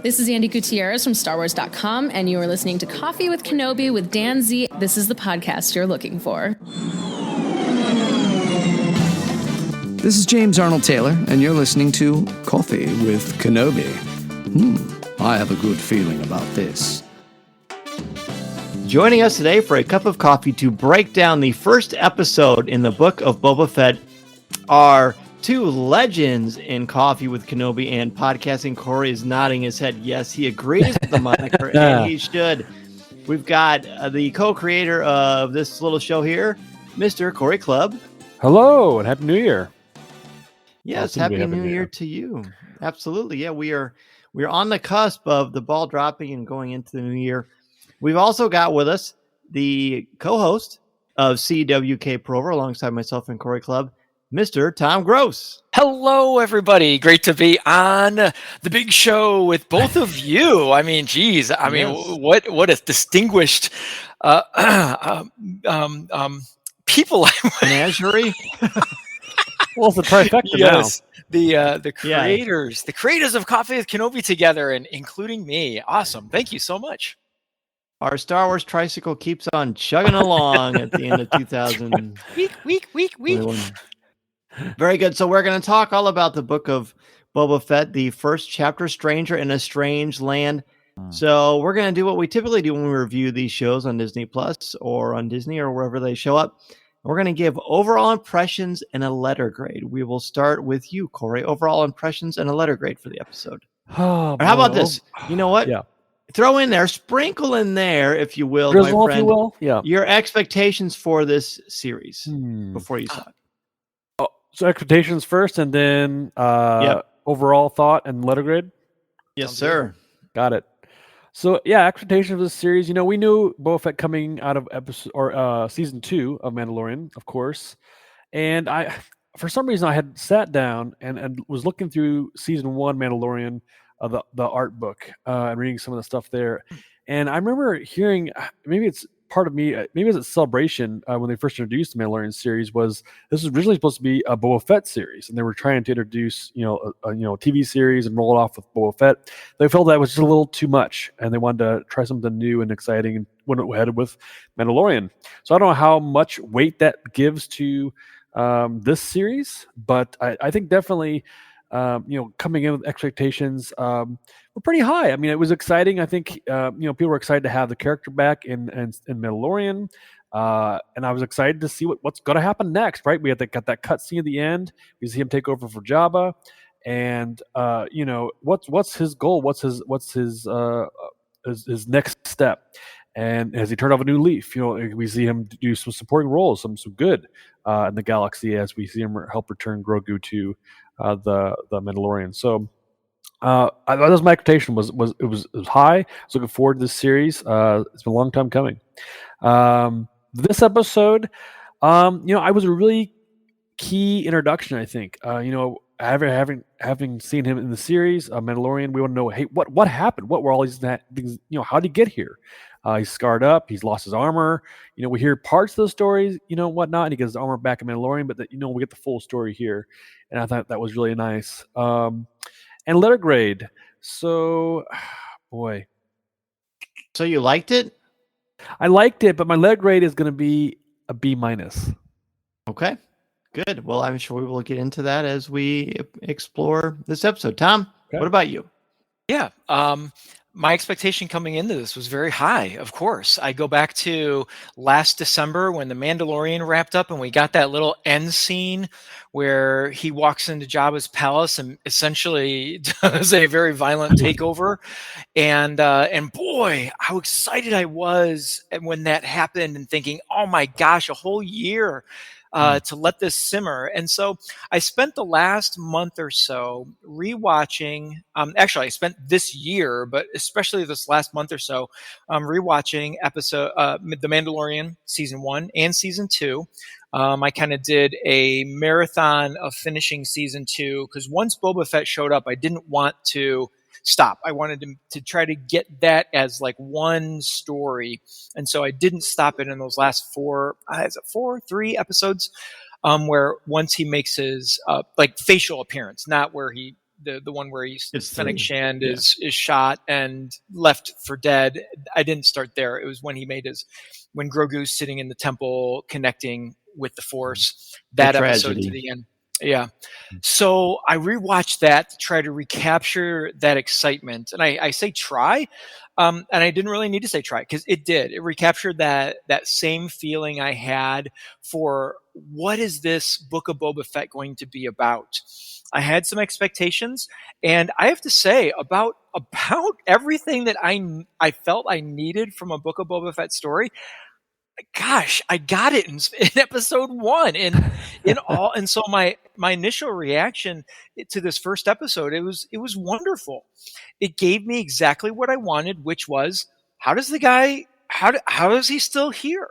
This is Andy Gutierrez from StarWars.com, and you are listening to Coffee with Kenobi with Dan Z. This is the podcast you're looking for. This is James Arnold Taylor, and you're listening to Coffee with Kenobi. I have a good feeling about this. Joining us today for a cup of coffee to break down the first episode in the book of Boba Fett are two legends in Coffee with Kenobi and podcasting. Cory is nodding his head. Yes, he agrees with the moniker, and he should. We've got the co-creator of this little show here, Mr. Cory Clubb. Hello, and Happy New Year. Yes, Happy New Year to you. Absolutely. Yeah, we're on the cusp of the ball dropping and going into the new year. We've also got with us the co-host of CWK Prover alongside myself and Cory Clubb, Mr. Tom Gross. Hello, everybody. Great to be on the big show with both of you. I mean, geez. I mean, Yes. what a distinguished people. Menagerie. Well, it's a trifecta Yes, the Yeah. creators of Coffee with Kenobi together, and including me. Awesome. Thank you so much. Our Star Wars tricycle keeps on chugging along at the end of 2000. Week. Very good. So we're going to talk all about the book of Boba Fett, the first chapter, Stranger in a Strange Land. So we're going to do what we typically do when we review these shows on Disney Plus or on Disney or wherever they show up. We're going to give overall impressions and a letter grade. We will start with you, Cory. Overall impressions and a letter grade for the episode. Oh, Or how about this? You know what? Yeah. Throw in there, sprinkle in there, if you will, Drizzle, my if friend, you will. Yeah. your expectations for this series before you saw it. So expectations first, and then overall thought and letter grade. Yes, sir. Got it. So yeah, expectations of this series. You know, we knew Boba Fett coming out of season 2 of Mandalorian, of course, and for some reason, I had sat down and was looking through season 1 Mandalorian, the art book, and reading some of the stuff there. And I remember hearing, maybe it's part of me, maybe it's a celebration when they first introduced the Mandalorian series, was this was originally supposed to be a Boba Fett series, and they were trying to introduce a TV series and roll it off with Boba Fett. They felt that was just a little too much, and they wanted to try something new and exciting, and went ahead with Mandalorian. So I don't know how much weight that gives to this series, but I think definitely coming in with expectations were pretty high. I mean, it was exciting. I think people were excited to have the character back in Mandalorian, and I was excited to see what's going to happen next. Right, we got that cut scene at the end. We see him take over for Jabba, and what's his goal? What's his next step? And as he turned off a new leaf, we see him do some supporting roles, some good in the galaxy, as we see him help return Grogu to the Mandalorian. So that was my expectation. Was high. I was looking forward to this series. It's been a long time coming. This episode, I was a really key introduction. I think having seen him in the series, Mandalorian, we want to know, hey, what happened? What were all these things? How did he get here? He's scarred up. He's lost his armor. We hear parts of those stories, whatnot, and he gets his armor back in Mandalorian, but we get the full story here, and I thought that was really nice. And letter grade. So, boy. So you liked it? I liked it, but my letter grade is going to be a B-. Okay, good. Well, I'm sure we will get into that as we explore this episode. Tom, What about you? Yeah. My expectation coming into this was very high, of course. I go back to last December when The Mandalorian wrapped up and we got that little end scene where he walks into Jabba's palace and essentially does a very violent takeover. And boy, how excited I was when that happened, and thinking, oh my gosh, a whole year to let this simmer. And so I spent the last month or so rewatching, actually I spent this year, but especially this last month or so, rewatching The Mandalorian season 1 and season 2. I kind of did a marathon of finishing season 2, because once Boba Fett showed up, I didn't want to stop. I wanted to try to get that as like one story. And so I didn't stop it in those last 3 episodes, where once he makes his like facial appearance, not where he the one where It's Fennec 3. Shand Yeah. is shot and left for dead. I didn't start there. It was when when Grogu's sitting in the temple connecting with the Force. That episode to tragedy. the end. Yeah. So I rewatched that to try to recapture that excitement. And I say try, and I didn't really need to say try because it did. It recaptured that same feeling I had for what is this Book of Boba Fett going to be about. I had some expectations, and I have to say about everything that I felt I needed from a Book of Boba Fett story. Gosh, I got it in episode 1, and so my initial reaction to this first episode, it was wonderful. It gave me exactly what I wanted, which was how is he still here?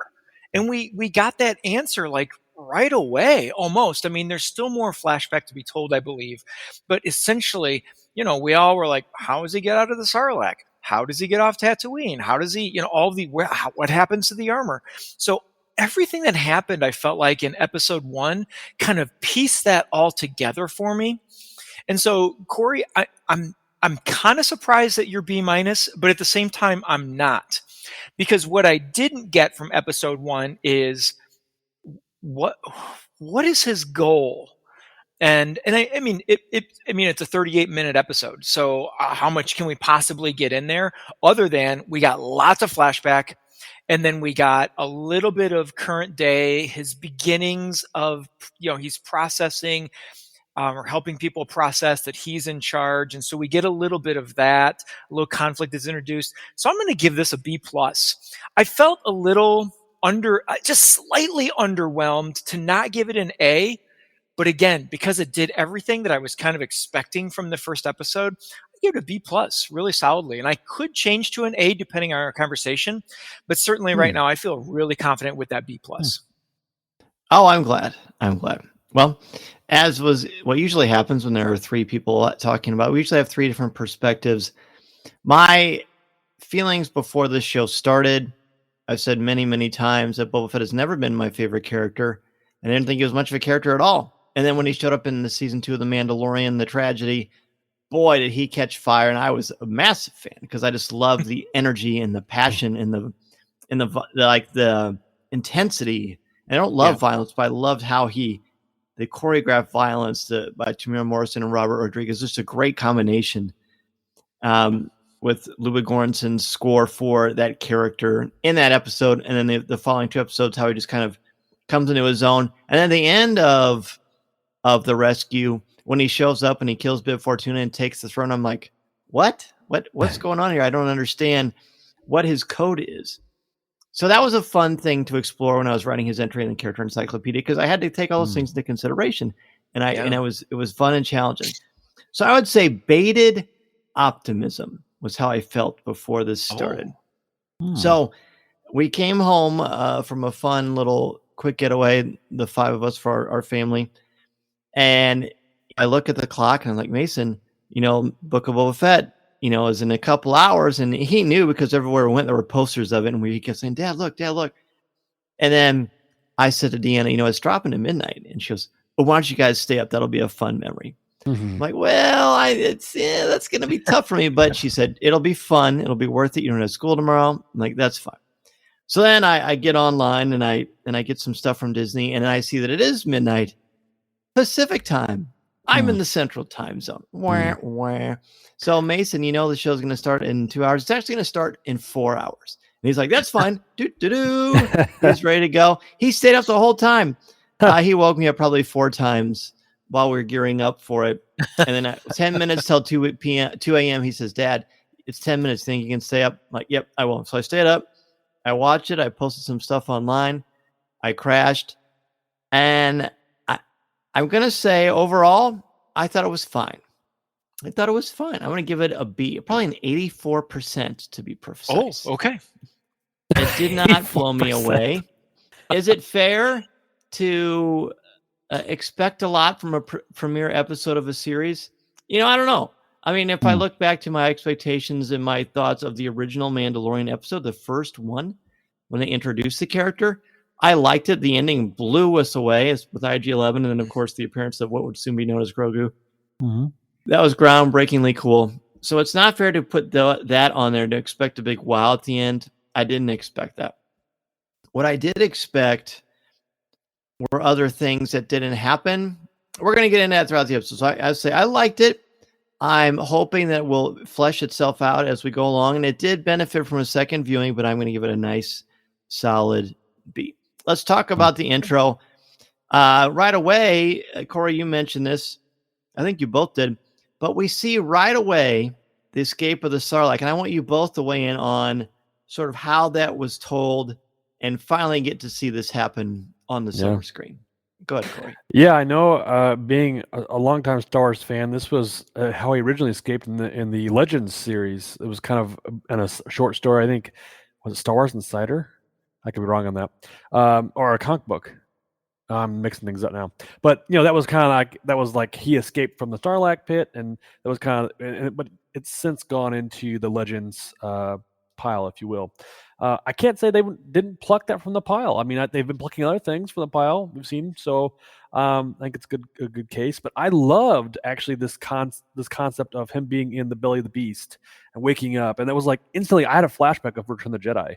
And we got that answer like right away, almost. I mean, there's still more flashback to be told, I believe, but essentially, we all were like, how does he get out of the Sarlacc? How does he get off Tatooine? How does he, what happens to the armor? So everything that happened, I felt like in episode 1 kind of pieced that all together for me. And so, Cory, I'm kind of surprised that you're B minus, but at the same time, I'm not, because what I didn't get from episode 1 is what is his goal. And I mean, it's a 38-minute episode. So how much can we possibly get in there other than we got lots of flashback, and then we got a little bit of current day, his beginnings of, he's processing or helping people process that he's in charge. And so we get a little bit of that. A little conflict is introduced. So I'm going to give this a B+. I felt a little just slightly underwhelmed to not give it an A. But again, because it did everything that I was kind of expecting from the first episode, I gave it a B+, really solidly. And I could change to an A depending on our conversation. But certainly right now, I feel really confident with that B+. Oh, I'm glad. Well, as was what usually happens when there are 3 people talking about, we usually have 3 different perspectives. My feelings before this show started, I've said many, many times that Boba Fett has never been my favorite character. And I didn't think he was much of a character at all. And then when he showed up in the season 2 of The Mandalorian, The Tragedy, boy, did he catch fire. And I was a massive fan because I just loved the energy and the passion and the intensity. And I don't love violence, but I loved how the choreographed violence by Tamir Morrison and Robert Rodriguez. Just a great combination with Ludwig Göransson's score for that character in that episode. And then the following 2 episodes, how he just kind of comes into his own. And then the end of the rescue, when he shows up and he kills Bib Fortuna and takes the throne, I'm like, what's going on here? I don't understand what his code is. So that was a fun thing to explore when I was writing his entry in the character encyclopedia, because I had to take all those things into consideration, and it was fun and challenging. So I would say baited optimism was how I felt before this started. So we came home from a fun little quick getaway, the 5 of us for our family. And I look at the clock and I'm like, Mason, Book of Boba Fett, is in a couple hours. And he knew because everywhere we went, there were posters of it. And we kept saying, Dad, look. And then I said to Deanna, it's dropping at midnight. And she goes, well, why don't you guys stay up? That'll be a fun memory. I'm like, well, that's going to be tough for me. But she said, it'll be fun. It'll be worth it. You don't have school tomorrow. I'm like, that's fine. So then I get online and I get some stuff from Disney, and I see that it is midnight Pacific time. I'm in the Central Time Zone. Wah. So Mason, the show's going to start in 2 hours. It's actually going to start in 4 hours. And he's like, that's fine. He's ready to go. He stayed up the whole time. He woke me up probably 4 times while we were gearing up for it. And then 10 minutes till 2 a.m. He says, Dad, it's 10 minutes. Think you can stay up? I'm like, yep, I will. So I stayed up. I watched it. I posted some stuff online. I crashed. And I'm going to say overall, I thought it was fine. I'm going to give it a B, probably an 84% to be precise. Oh, okay. It did not blow me away. Is it fair to expect a lot from a premiere episode of a series? I don't know. I mean, if I look back to my expectations and my thoughts of the original Mandalorian episode, the first one, when they introduced the character, I liked it. The ending blew us away with IG-11, and then, of course, the appearance of what would soon be known as Grogu. That was groundbreakingly cool. So it's not fair to put that on there to expect a big wow at the end. I didn't expect that. What I did expect were other things that didn't happen. We're going to get into that throughout the episode. So I say I liked it. I'm hoping that it will flesh itself out as we go along. And it did benefit from a second viewing, but I'm going to give it a nice, solid B. Let's talk about the intro. Right away, Cory, you mentioned this. I think you both did. But we see right away the escape of the Sarlacc. And I want you both to weigh in on sort of how that was told and finally get to see this happen on the silver screen. Go ahead, Cory. Yeah, I know. Being a longtime Star Wars fan, this was how he originally escaped in the Legends series. It was kind of in a short story. I think was it Star Wars Insider? I could be wrong on that. Or a comic book. I'm mixing things up now, but that was kind of like he escaped from the Sarlacc pit, and that was kind of. But it's since gone into the Legends pile, if you will. I can't say they didn't pluck that from the pile. I mean, they've been plucking other things from the pile we've seen, so I think it's a good case. But I loved actually this concept of him being in the belly of the beast and waking up, and that was like instantly. I had a flashback of Return of the Jedi.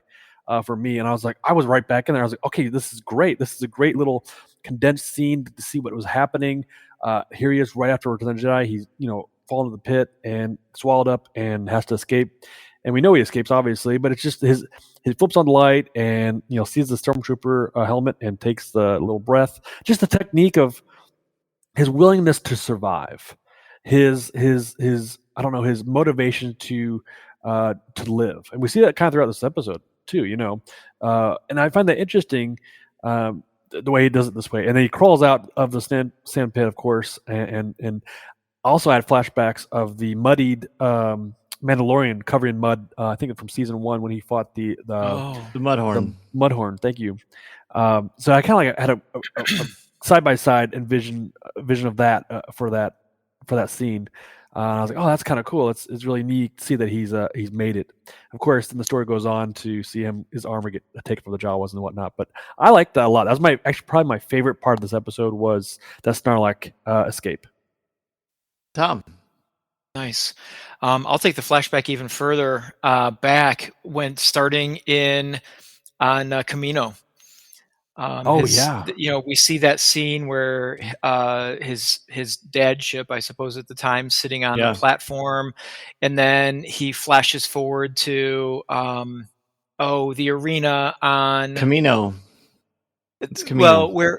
For me, and I was right back in there. I was like, okay, this is great. This is a great little condensed scene to see what was happening. Here he is right after Return of the Jedi. He's fallen into the pit and swallowed up and has to escape. And we know he escapes, obviously, but it's just he flips on the light and sees the stormtrooper helmet and takes the little breath. Just the technique of his willingness to survive, his I don't know, his motivation to live, and we see that kind of throughout this episode too, and I find that interesting, the way he does it this way. And then he crawls out of the sand pit, of course, and also had flashbacks of the muddied Mandalorian covered in mud. I think from season 1 when he fought the Mudhorn. The Mudhorn. Thank you. So I kind of had a side by side vision of that for that scene. I was like, oh, that's kind of cool. It's really neat to see that he's made it. Of course, then the story goes on to see his armor get taken from the Jawas and whatnot. But I liked that a lot. That was probably my favorite part of this episode was that Sarlacc escape. Tom. Nice. I'll take the flashback even further back when starting on Camino. We see that scene where his dad's ship, I suppose at the time, sitting on the platform, and then he flashes forward to the arena on Camino. It's Camino. Well,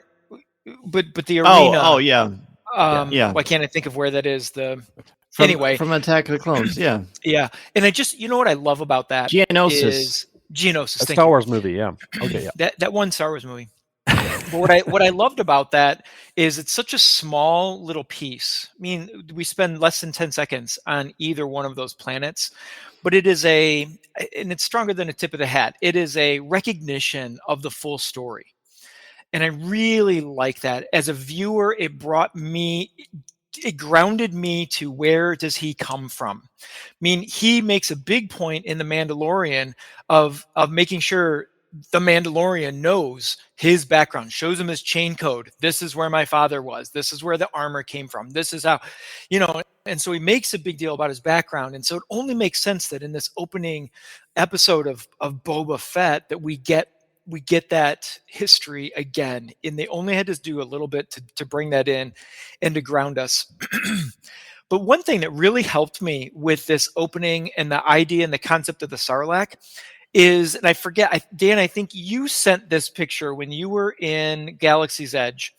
but the arena. Oh yeah. Why can't I think of where that is? From Attack of the Clones. Yeah. Yeah, and I just what I love about that Geonosis. Geonosis. A Star Wars movie, yeah. Okay, yeah. That one Star Wars movie. But what I loved about that is it's such a small little piece. I mean, we spend less than 10 seconds on either one of those planets, but and it's stronger than a tip of the hat. It is a recognition of the full story. And I really like that. As a viewer, it grounded me to where does he come from? I mean, he makes a big point in The Mandalorian of making sure the Mandalorian knows his background, shows him his chain code. This is where my father was. This is where the armor came from. This is how, and so he makes a big deal about his background. And so it only makes sense that in this opening episode of Boba Fett that we get that history again. And they only had to do a little bit to bring that in and to ground us. But one thing that really helped me with this opening and the idea and the concept of the Sarlacc is, and I forget, Dan, I think you sent this picture when you were in Galaxy's Edge.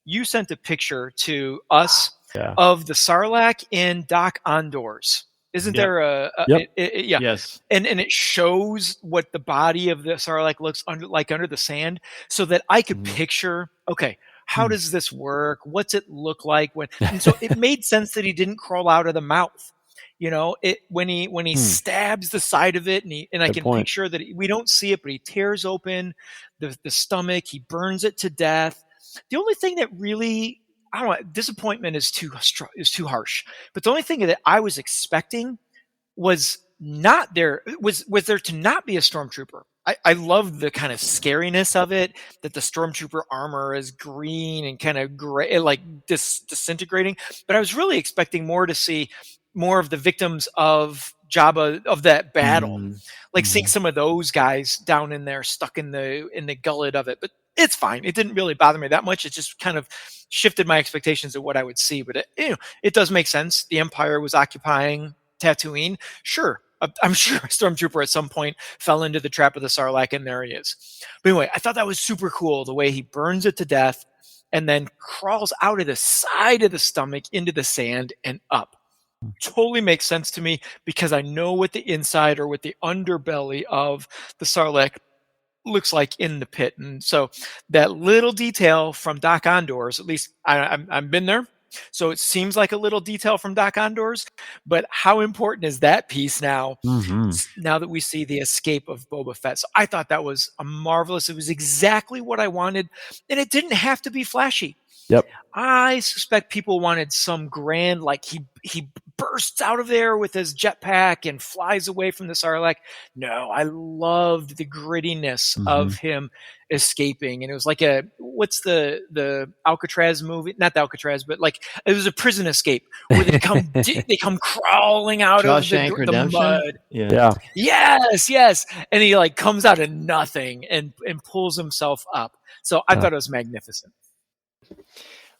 You sent a picture to us of the Sarlacc in Doc Ondor's. Isn't there Yes. And it shows what the body of the Sarlacc looks under the sand, so that I could picture, okay, how does this work? What's it look like and so it made sense that he didn't crawl out of the mouth. When he stabs the side of it, and I can picture that we don't see it, but he tears open the stomach, he burns it to death. The only thing that really, I don't know, disappointment is too harsh. But the only thing that I was expecting was not there was there to not be a stormtrooper. I love the kind of scariness of it, that the stormtrooper armor is green and kind of gray, like disintegrating. But I was really expecting more to see more of the victims of Jabba, of that battle, like seeing some of those guys down in there stuck in the gullet of it. But it's fine. It didn't really bother me that much. It just kind of shifted my expectations of what I would see. But it does make sense. The Empire was occupying Tatooine. Sure, I'm sure a stormtrooper at some point fell into the trap of the Sarlacc, and there he is. But anyway, I thought that was super cool, the way he burns it to death and then crawls out of the side of the stomach into the sand and up. Totally makes sense to me, because I know what the inside, or what the underbelly of the Sarlacc looks like in the pit. And so that little detail from Doc Ondor's, at least I've been there, so it seems like a little detail from Doc Ondor's, but how important is that piece now, now that we see the escape of Boba Fett? So I thought that was a marvelous. It was exactly what I wanted, and it didn't have to be flashy. Yep. I suspect people wanted some grand, like he bursts out of there with his jetpack and flies away from the Sarlacc. No, I loved the grittiness of him escaping, and it was like what's the Alcatraz movie? Not the Alcatraz, but like it was a prison escape where they come crawling out Shawshank of the Redemption? mud. Yeah. Yes, and he like comes out of nothing and pulls himself up. So I thought it was magnificent.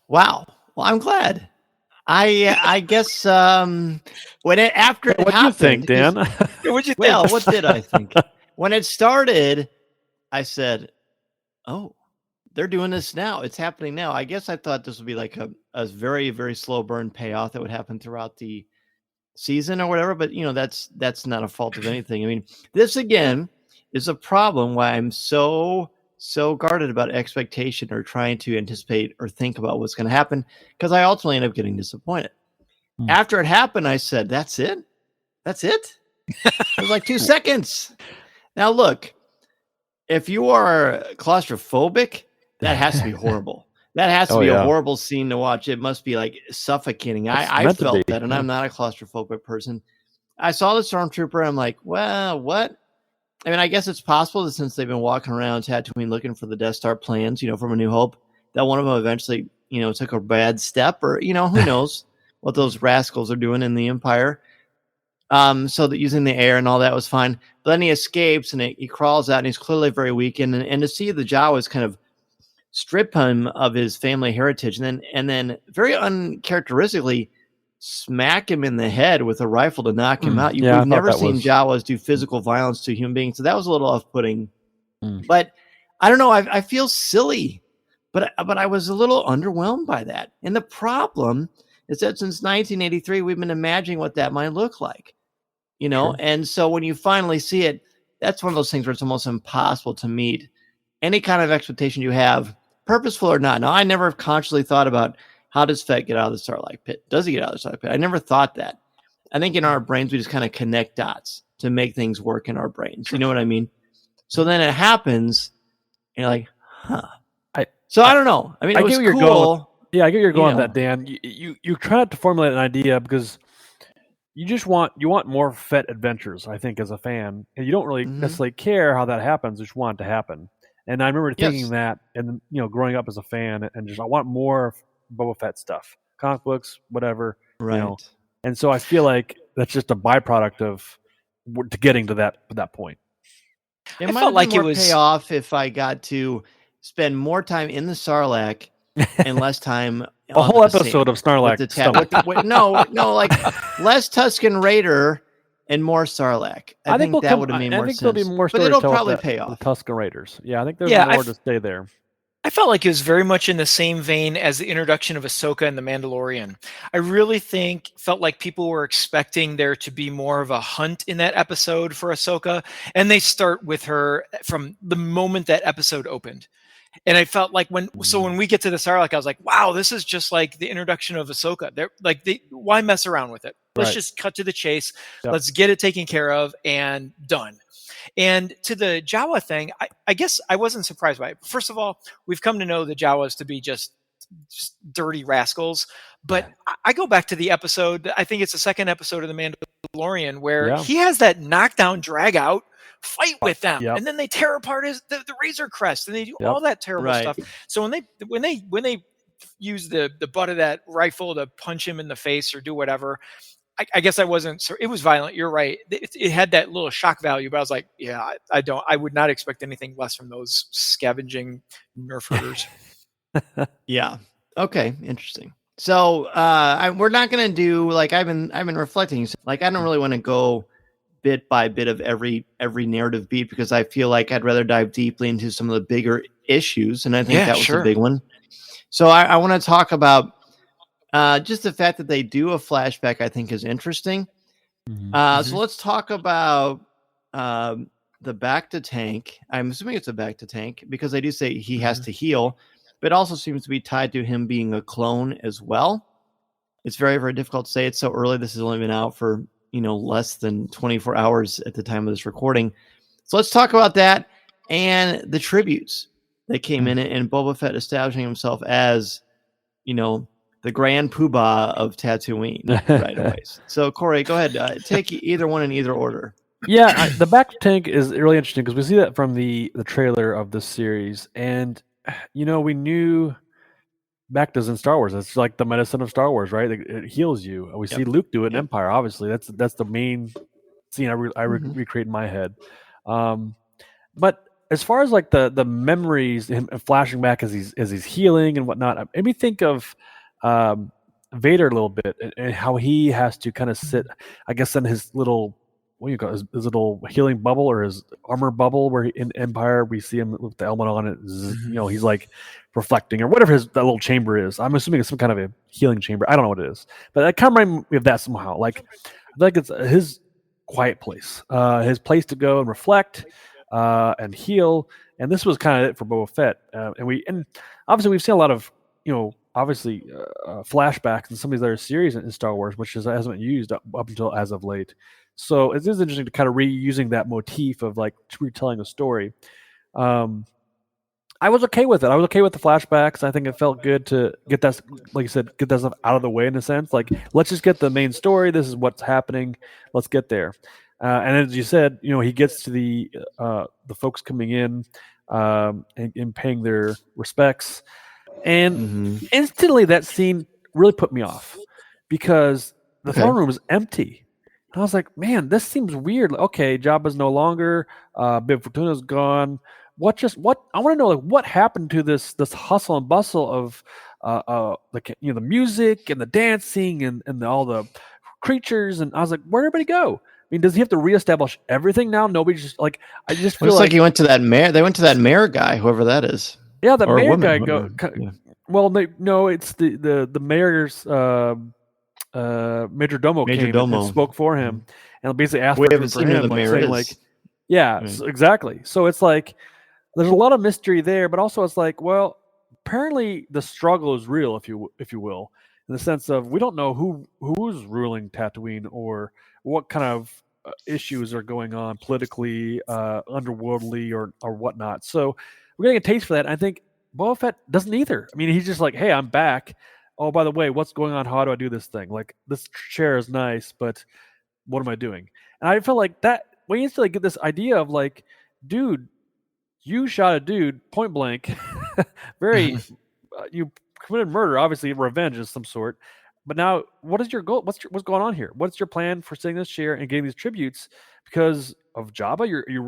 Wow. Well, I'm glad. I guess when it after it What do you happened, think, Dan? What'd you think? well, what did I think? When it started, I said, "Oh, they're doing this now. It's happening now." I guess I thought this would be like a very, very slow burn payoff that would happen throughout the season or whatever. But that's not a fault of anything. I mean, this again is a problem why I'm so guarded about expectation, or trying to anticipate or think about what's going to happen, because I ultimately end up getting disappointed. After it happened, I said, "That's it. That's it." It was like 2 seconds. Now look, if you are claustrophobic, that has to be horrible. That has to be a horrible scene to watch. It must be like suffocating. I felt that, and I'm not a claustrophobic person. I saw the stormtrooper, and I'm like, well, what? I mean, I guess it's possible that since they've been walking around Tatooine looking for the Death Star plans, from A New Hope, that one of them eventually, took a bad step, or, who knows what those rascals are doing in the Empire. So that using the air and all that was fine. But then he escapes, and he crawls out, and he's clearly very weak. And to see the Jawas kind of strip him of his family heritage, and then very uncharacteristically smack him in the head with a rifle to knock him out. We've never seen Jawas do physical violence to human beings, so that was a little off-putting. But I don't know. I feel silly, but I was a little underwhelmed by that. And the problem is that since 1983, we've been imagining what that might look like, Sure. And so when you finally see it, that's one of those things where it's almost impossible to meet any kind of expectation you have, purposeful or not. Now, I never consciously thought about, how does Fett get out of the Sarlacc pit? Does he get out of the Sarlacc pit? I never thought that. I think in our brains, we just kind of connect dots to make things work in our brains. You know what I mean? So then it happens, and you're like, huh. I don't know. I mean, it was cool. I get where you're going with that, Dan. You try not to formulate an idea, because you want more Fett adventures, I think, as a fan. And you don't really necessarily care how that happens, you just want it to happen. And I remember thinking that, and growing up as a fan, and just I want more Boba Fett stuff, comic books, whatever, right? And so I feel like that's just a byproduct of to getting to that point. It might felt like it was payoff if I got to spend more time in the Sarlacc and less time. A whole episode of Sarlacc. No, like less Tusken Raider and more Sarlacc. I think that would have made more sense. There'll be more story, but it'll probably pay off. The Tusken Raiders. Yeah, I think there's more to stay there. I felt like it was very much in the same vein as the introduction of Ahsoka and The Mandalorian. I really felt like people were expecting there to be more of a hunt in that episode for Ahsoka, and they start with her from the moment that episode opened. And I felt like when we get to the Sarlacc, I was like, wow, this is just like the introduction of Ahsoka. Why mess around with it? Let's just cut to the chase. Yep. Let's get it taken care of and done. And to the Jawa thing, I guess I wasn't surprised by it. First of all, we've come to know the Jawas to be just dirty rascals. But I go back to the episode, I think it's the second episode of The Mandalorian, where he has that knockdown drag out fight with them, Yep. and then they tear apart the Razor Crest, and they do Yep. all that terrible Right. stuff. So when they use the butt of that rifle to punch him in the face or do whatever, I guess I wasn't. So it was violent. You're right. It had that little shock value, but I was like, yeah, I would not expect anything less from those scavenging Nerf herders. Yeah. Okay. Interesting. So we're not gonna do like I've been reflecting. Like I don't really want to go bit by bit of every narrative beat because I feel like I'd rather dive deeply into some of the bigger issues, and I think that was the big one. So I want to talk about just the fact that they do a flashback. I think is interesting. So let's talk about the back to tank. I'm assuming it's a back to tank because they do say he has to heal, but it also seems to be tied to him being a clone as well. It's very, very difficult to say. It's so early. This has only been out for, less than 24 hours at the time of this recording. So let's talk about that and the tributes that came in and Boba Fett establishing himself as, the grand poobah of Tatooine right away. So Corey, go ahead. Take either one in either order. Yeah, the back to tank is really interesting because we see that from the trailer of this series, and we knew Bacta's in Star Wars. It's like the medicine of Star Wars, right? It heals you. We see Luke do it in Empire. Obviously, that's the main scene I recreate in my head. But as far as like the memories, him flashing back as he's healing and whatnot, it made me think of Vader a little bit and how he has to kind of sit, I guess, in his little, what do you call it, his little healing bubble or his armor bubble, where in Empire we see him with the helmet on it. He's like reflecting or whatever that little chamber is. I'm assuming it's some kind of a healing chamber. I don't know what it is, but I kind of remind me of that somehow. Like I feel like it's his quiet place, his place to go and reflect and heal. And this was kind of it for Boba Fett. And obviously we've seen a lot of flashbacks in some of these other series in Star Wars, which hasn't been used up until as of late. So it is interesting to kind of reusing that motif of like retelling a story. I was okay with it. I was okay with the flashbacks. I think it felt good to get that, like you said, get that stuff out of the way in a sense. Like, let's just get the main story. This is what's happening. Let's get there. And as you said, he gets to the folks coming in and paying their respects. And instantly that scene really put me off because the throne room was empty. And I was like, man, this seems weird. Like, okay, Jabba's no longer, Bib Fortuna's gone. I want to know, like, what happened to this hustle and bustle of the music and the dancing and all the creatures. And I was like, where'd everybody go? I mean, does he have to reestablish everything now? Nobody just like, I just feel like he went to that mayor. They went to that mayor guy, whoever that is. Yeah, the mayor guy Well, no, it's the mayor's major domo came and spoke for him, and basically asked for him, so exactly. So it's like there's a lot of mystery there, but also it's like, well, apparently the struggle is real, if you will, in the sense of we don't know who's ruling Tatooine or what kind of issues are going on politically, underworldly, or whatnot. So we're getting a taste for that. I think Boba Fett doesn't either. I mean, he's just like, hey, I'm back. Oh, by the way, what's going on? How do I do this thing? Like, this chair is nice, but what am I doing? And I feel like that we instantly get this idea of like, dude, you shot a dude point blank. Very, you committed murder, obviously revenge of some sort. But now, what is your goal? What's going on here? What's your plan for sitting this chair and getting these tributes? Because of Jabba, you're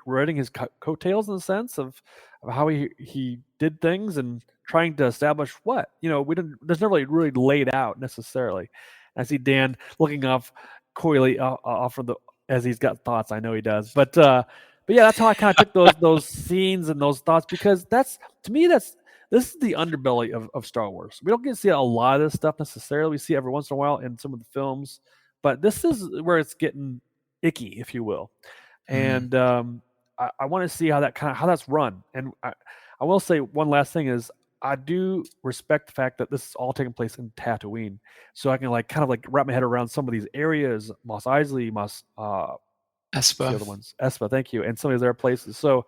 riding his coattails in the sense of how he did things and trying to establish what there's never really laid out necessarily. I see Dan looking off coyly off of as he's got thoughts. I know he does, but yeah, that's how I kind of took those scenes and those thoughts, because this is the underbelly of Star Wars. We don't get to see a lot of this stuff necessarily. We see it every once in a while in some of the films, but this is where it's getting icky, if you will. And I want to see how that's run. And I will say one last thing is I do respect the fact that this is all taking place in Tatooine, so I can wrap my head around some of these areas, Mos Eisley, Espa, the other ones, Espa, thank you, and some of these other places. So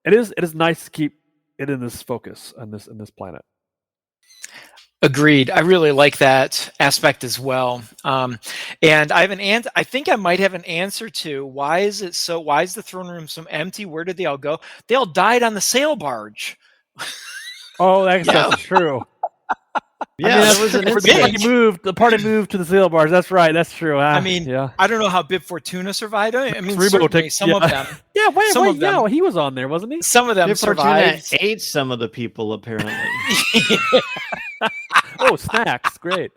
it is nice to keep it in this focus on this planet. Agreed. I really like that aspect as well. And I have an answer. I think I might have an answer to why is it so? Why is the throne room so empty? Where did they all go? They all died on the sail barge. Oh, that's Yeah. true. Yeah, that's there was an true. incident. The party moved to the sail barge. That's right. That's true. I mean, yeah. I don't know how Bib Fortuna survived. I mean, Cerebro certainly some of them. Yeah, Some of them. he was on there, wasn't he? Some of them Bib Fortuna survived. ate some of the people, apparently. Oh, snacks. Great.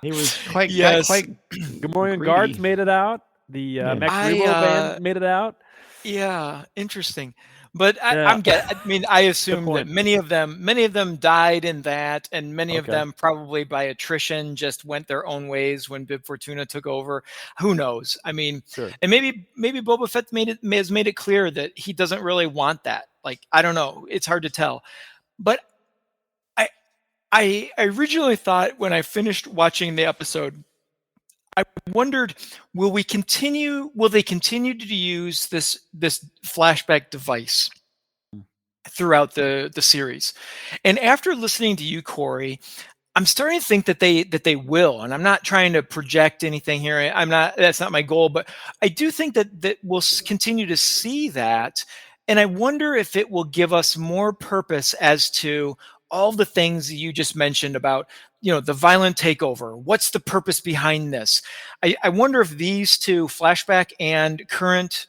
He was quite Yes. Gamorrean greedy. guards made it out. The Max Rebo band made it out. Yeah, interesting. But Yeah. I assume that point. many of them died in that, and many of Okay. them probably by attrition just went their own ways when Bib Fortuna took over. Who knows? I mean, Sure. and maybe Boba Fett has made it clear that he doesn't really want that. Like, I don't know. It's hard to tell. But I originally thought when I finished watching the episode, I wondered, will they continue to use this flashback device throughout the series? And after listening to you, Cory, I'm starting to think that they will. And I'm not trying to project anything here. That's not my goal, but I do think that we'll continue to see that. And I wonder if it will give us more purpose as to all the things you just mentioned about, the violent takeover. What's the purpose behind this? I wonder if these two, flashback and current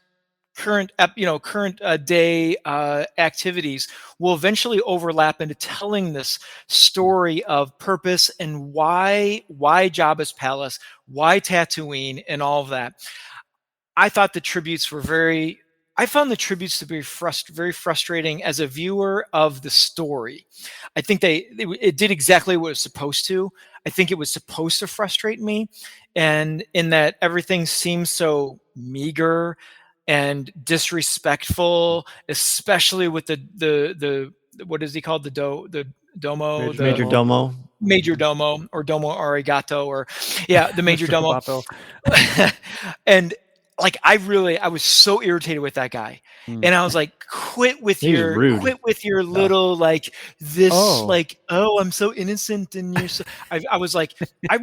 day activities, will eventually overlap into telling this story of purpose and why Jabba's palace, why Tatooine, and all of that. I found the tributes to be very frustrating as a viewer of the story. I think it did exactly what it was supposed to. I think it was supposed to frustrate me, and in that everything seems so meager and disrespectful, especially with the what is he called, the domo, Major Domo. Major Domo, or Domo Arigato, or the Major Mr. Domo. Kabato. And like, I was so irritated with that guy. And I was like, quit with your little, like, this, like, oh, I'm so innocent, and you're so, I was like, I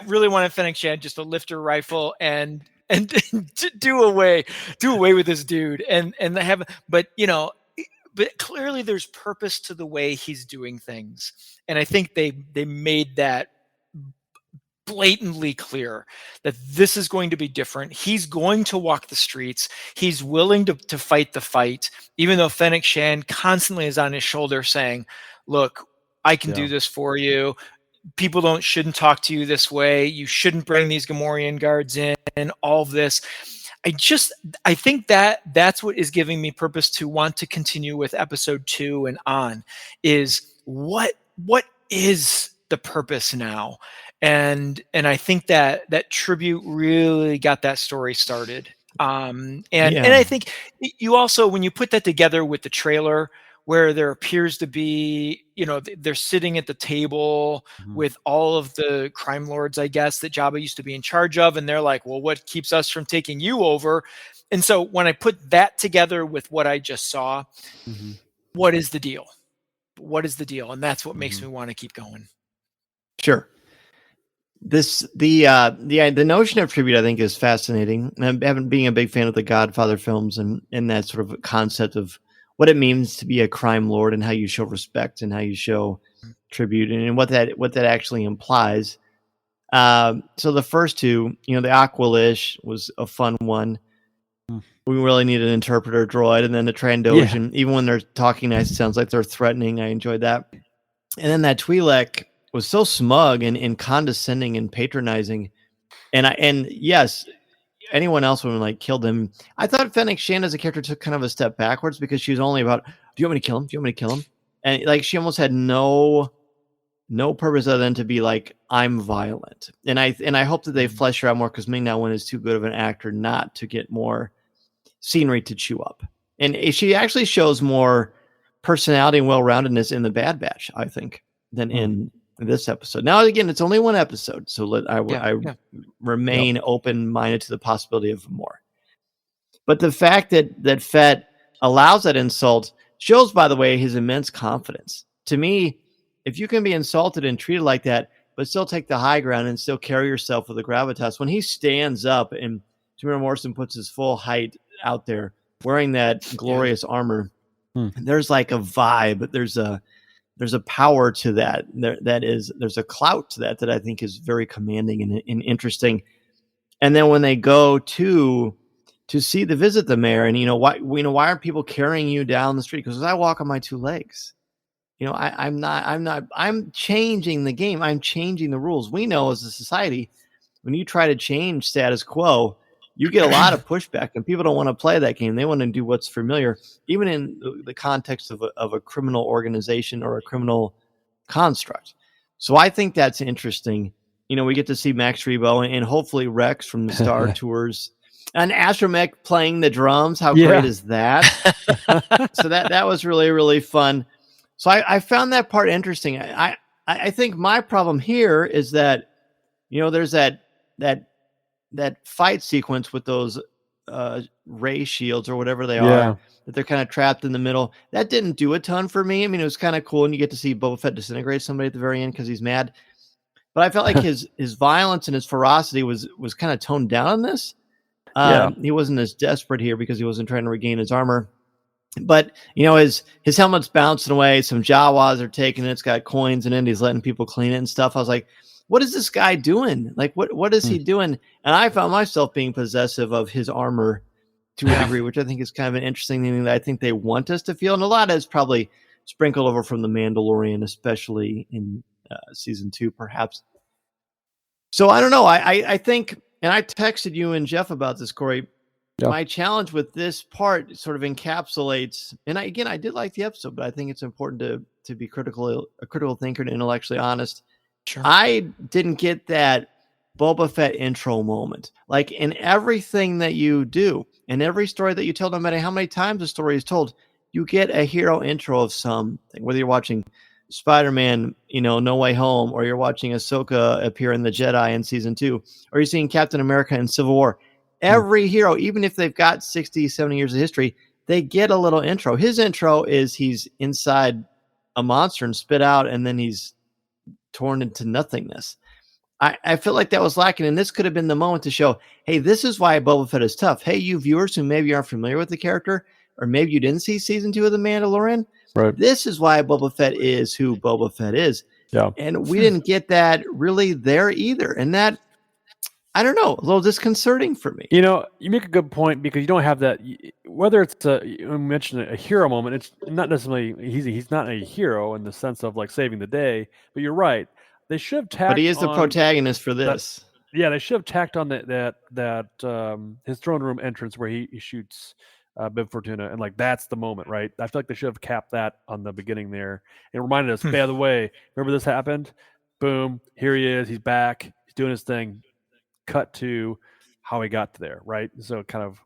really wanted Fennec Shand just to lift her rifle and to do away with this dude, and have, but clearly there's purpose to the way he's doing things. And I think they made that blatantly clear, that this is going to be different. He's going to walk the streets. He's willing to fight the fight, even though Fennec Shand constantly is on his shoulder saying, look, I can do this for you. People shouldn't talk to you this way. You shouldn't bring these Gamorrean guards in, and all of this. I think that's what is giving me purpose to want to continue with episode 2 and on, is what is the purpose now? And I think that tribute really got that story started. And I think you also, when you put that together with the trailer, where there appears to be, they're sitting at the table with all of the crime lords, I guess, that Jabba used to be in charge of. And they're like, well, what keeps us from taking you over? And so when I put that together with what I just saw, what is the deal? What is the deal? And that's what makes me want to keep going. Sure. The notion of tribute, I think, is fascinating. And being a big fan of the Godfather films and that sort of concept of what it means to be a crime lord and how you show respect and how you show tribute and what that actually implies. So the first two, the Aqualish was a fun one. We really need an interpreter droid, and then the Trandoshan, even when they're talking nice, it sounds like they're threatening. I enjoyed that. And then that Twi'lek was so smug and condescending and patronizing. And yes, anyone else would have like killed him. I thought Fennec Shand as a character took kind of a step backwards, because she was only about, do you want me to kill him? Do you want me to kill him? And like, she almost had no purpose other than to be like, I'm violent. And I hope that they flesh her out more, because Ming-Na Wen is too good of an actor not to get more scenery to chew up. And she actually shows more personality and well-roundedness in the Bad Batch, I think, than in this episode. Now, again, it's only one episode, so I remain open-minded to the possibility of more. But the fact that Fett allows that insult shows, by the way, his immense confidence. To me, if you can be insulted and treated like that, but still take the high ground and still carry yourself with a gravitas. When he stands up and Tamara Morrison puts his full height out there, wearing that glorious armor, there's like a vibe. There's a power to that. There's a clout to that I think is very commanding and interesting. And then when they go to visit the mayor, and why aren't people carrying you down the street? Because I walk on my two legs. I'm changing the game. I'm changing the rules. We know as a society, when you try to change status quo, you get a lot of pushback, and people don't want to play that game. They want to do what's familiar, even in the context of a criminal organization or a criminal construct. So I think that's interesting. We get to see Max Rebo and hopefully Rex from the Star Tours, and Astromech playing the drums. How great is that? So that was really, really fun. So I found that part interesting. I think my problem here is that, there's that fight sequence with those ray shields or whatever they are, that they're kind of trapped in the middle. That didn't do a ton for me. I mean, it was kind of cool, and you get to see Boba Fett disintegrate somebody at the very end because he's mad. But I felt like his violence and his ferocity was kind of toned down in this. He wasn't as desperate here because he wasn't trying to regain his armor. But his helmet's bouncing away. Some Jawas are taking it. It's got coins in it. He's letting people clean it and stuff. I was like, what is this guy doing? Like, what is he doing? And I found myself being possessive of his armor to a degree, which I think is kind of an interesting thing that I think they want us to feel. And a lot is probably sprinkled over from The Mandalorian, especially in season 2, perhaps. So I don't know. I think, and I texted you and Jeff about this, Cory. My challenge with this part sort of encapsulates, and I did like the episode, but I think it's important to be a critical thinker and intellectually honest. Sure. I didn't get that Boba Fett intro moment. Like, in everything that you do, in every story that you tell, no matter how many times the story is told, you get a hero intro of something, whether you're watching Spider-Man, No Way Home, or you're watching Ahsoka appear in The Jedi in season 2, or you're seeing Captain America in Civil War. Every hero, even if they've got 60, 70 years of history, they get a little intro. His intro is he's inside a monster and spit out, and then he's torn into nothingness. I feel like that was lacking, and this could have been the moment to show, hey, this is why Boba Fett is tough. Hey, you viewers who maybe aren't familiar with the character, or maybe you didn't see season 2 of The Mandalorian, right? This is why Boba Fett is who Boba Fett is. Yeah. And we didn't get that really there either. And that, I don't know, a little disconcerting for me. You make a good point, because you don't have that. Whether it's you mentioned a hero moment, it's not necessarily he's not a hero in the sense of like saving the day. But you're right; they should have tacked. But he is the protagonist for this. They should have tacked on that his throne room entrance where he shoots Bib Fortuna, and like that's the moment, right? I feel like they should have capped that on the beginning there. It reminded us, by the way, remember this happened? Boom! Here he is. He's back. He's doing his thing. Cut to how he got there, right? So kind of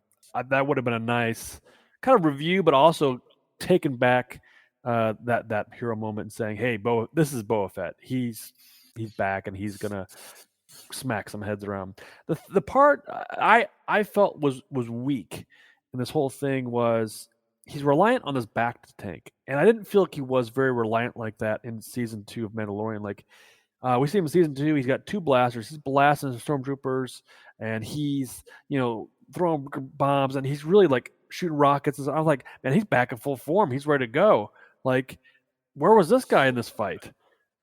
that would have been a nice kind of review, but also taken back that hero moment and saying, "Hey, this is Boba Fett. He's back, and he's gonna smack some heads around." The part I felt was weak in this whole thing was he's reliant on his back tank, and I didn't feel like he was very reliant like that in season 2 of Mandalorian. Like. We see him in season 2. He's got 2 blasters. He's blasting the stormtroopers, and he's throwing bombs, and he's really like shooting rockets. I was like, man, he's back in full form. He's ready to go. Like, where was this guy in this fight?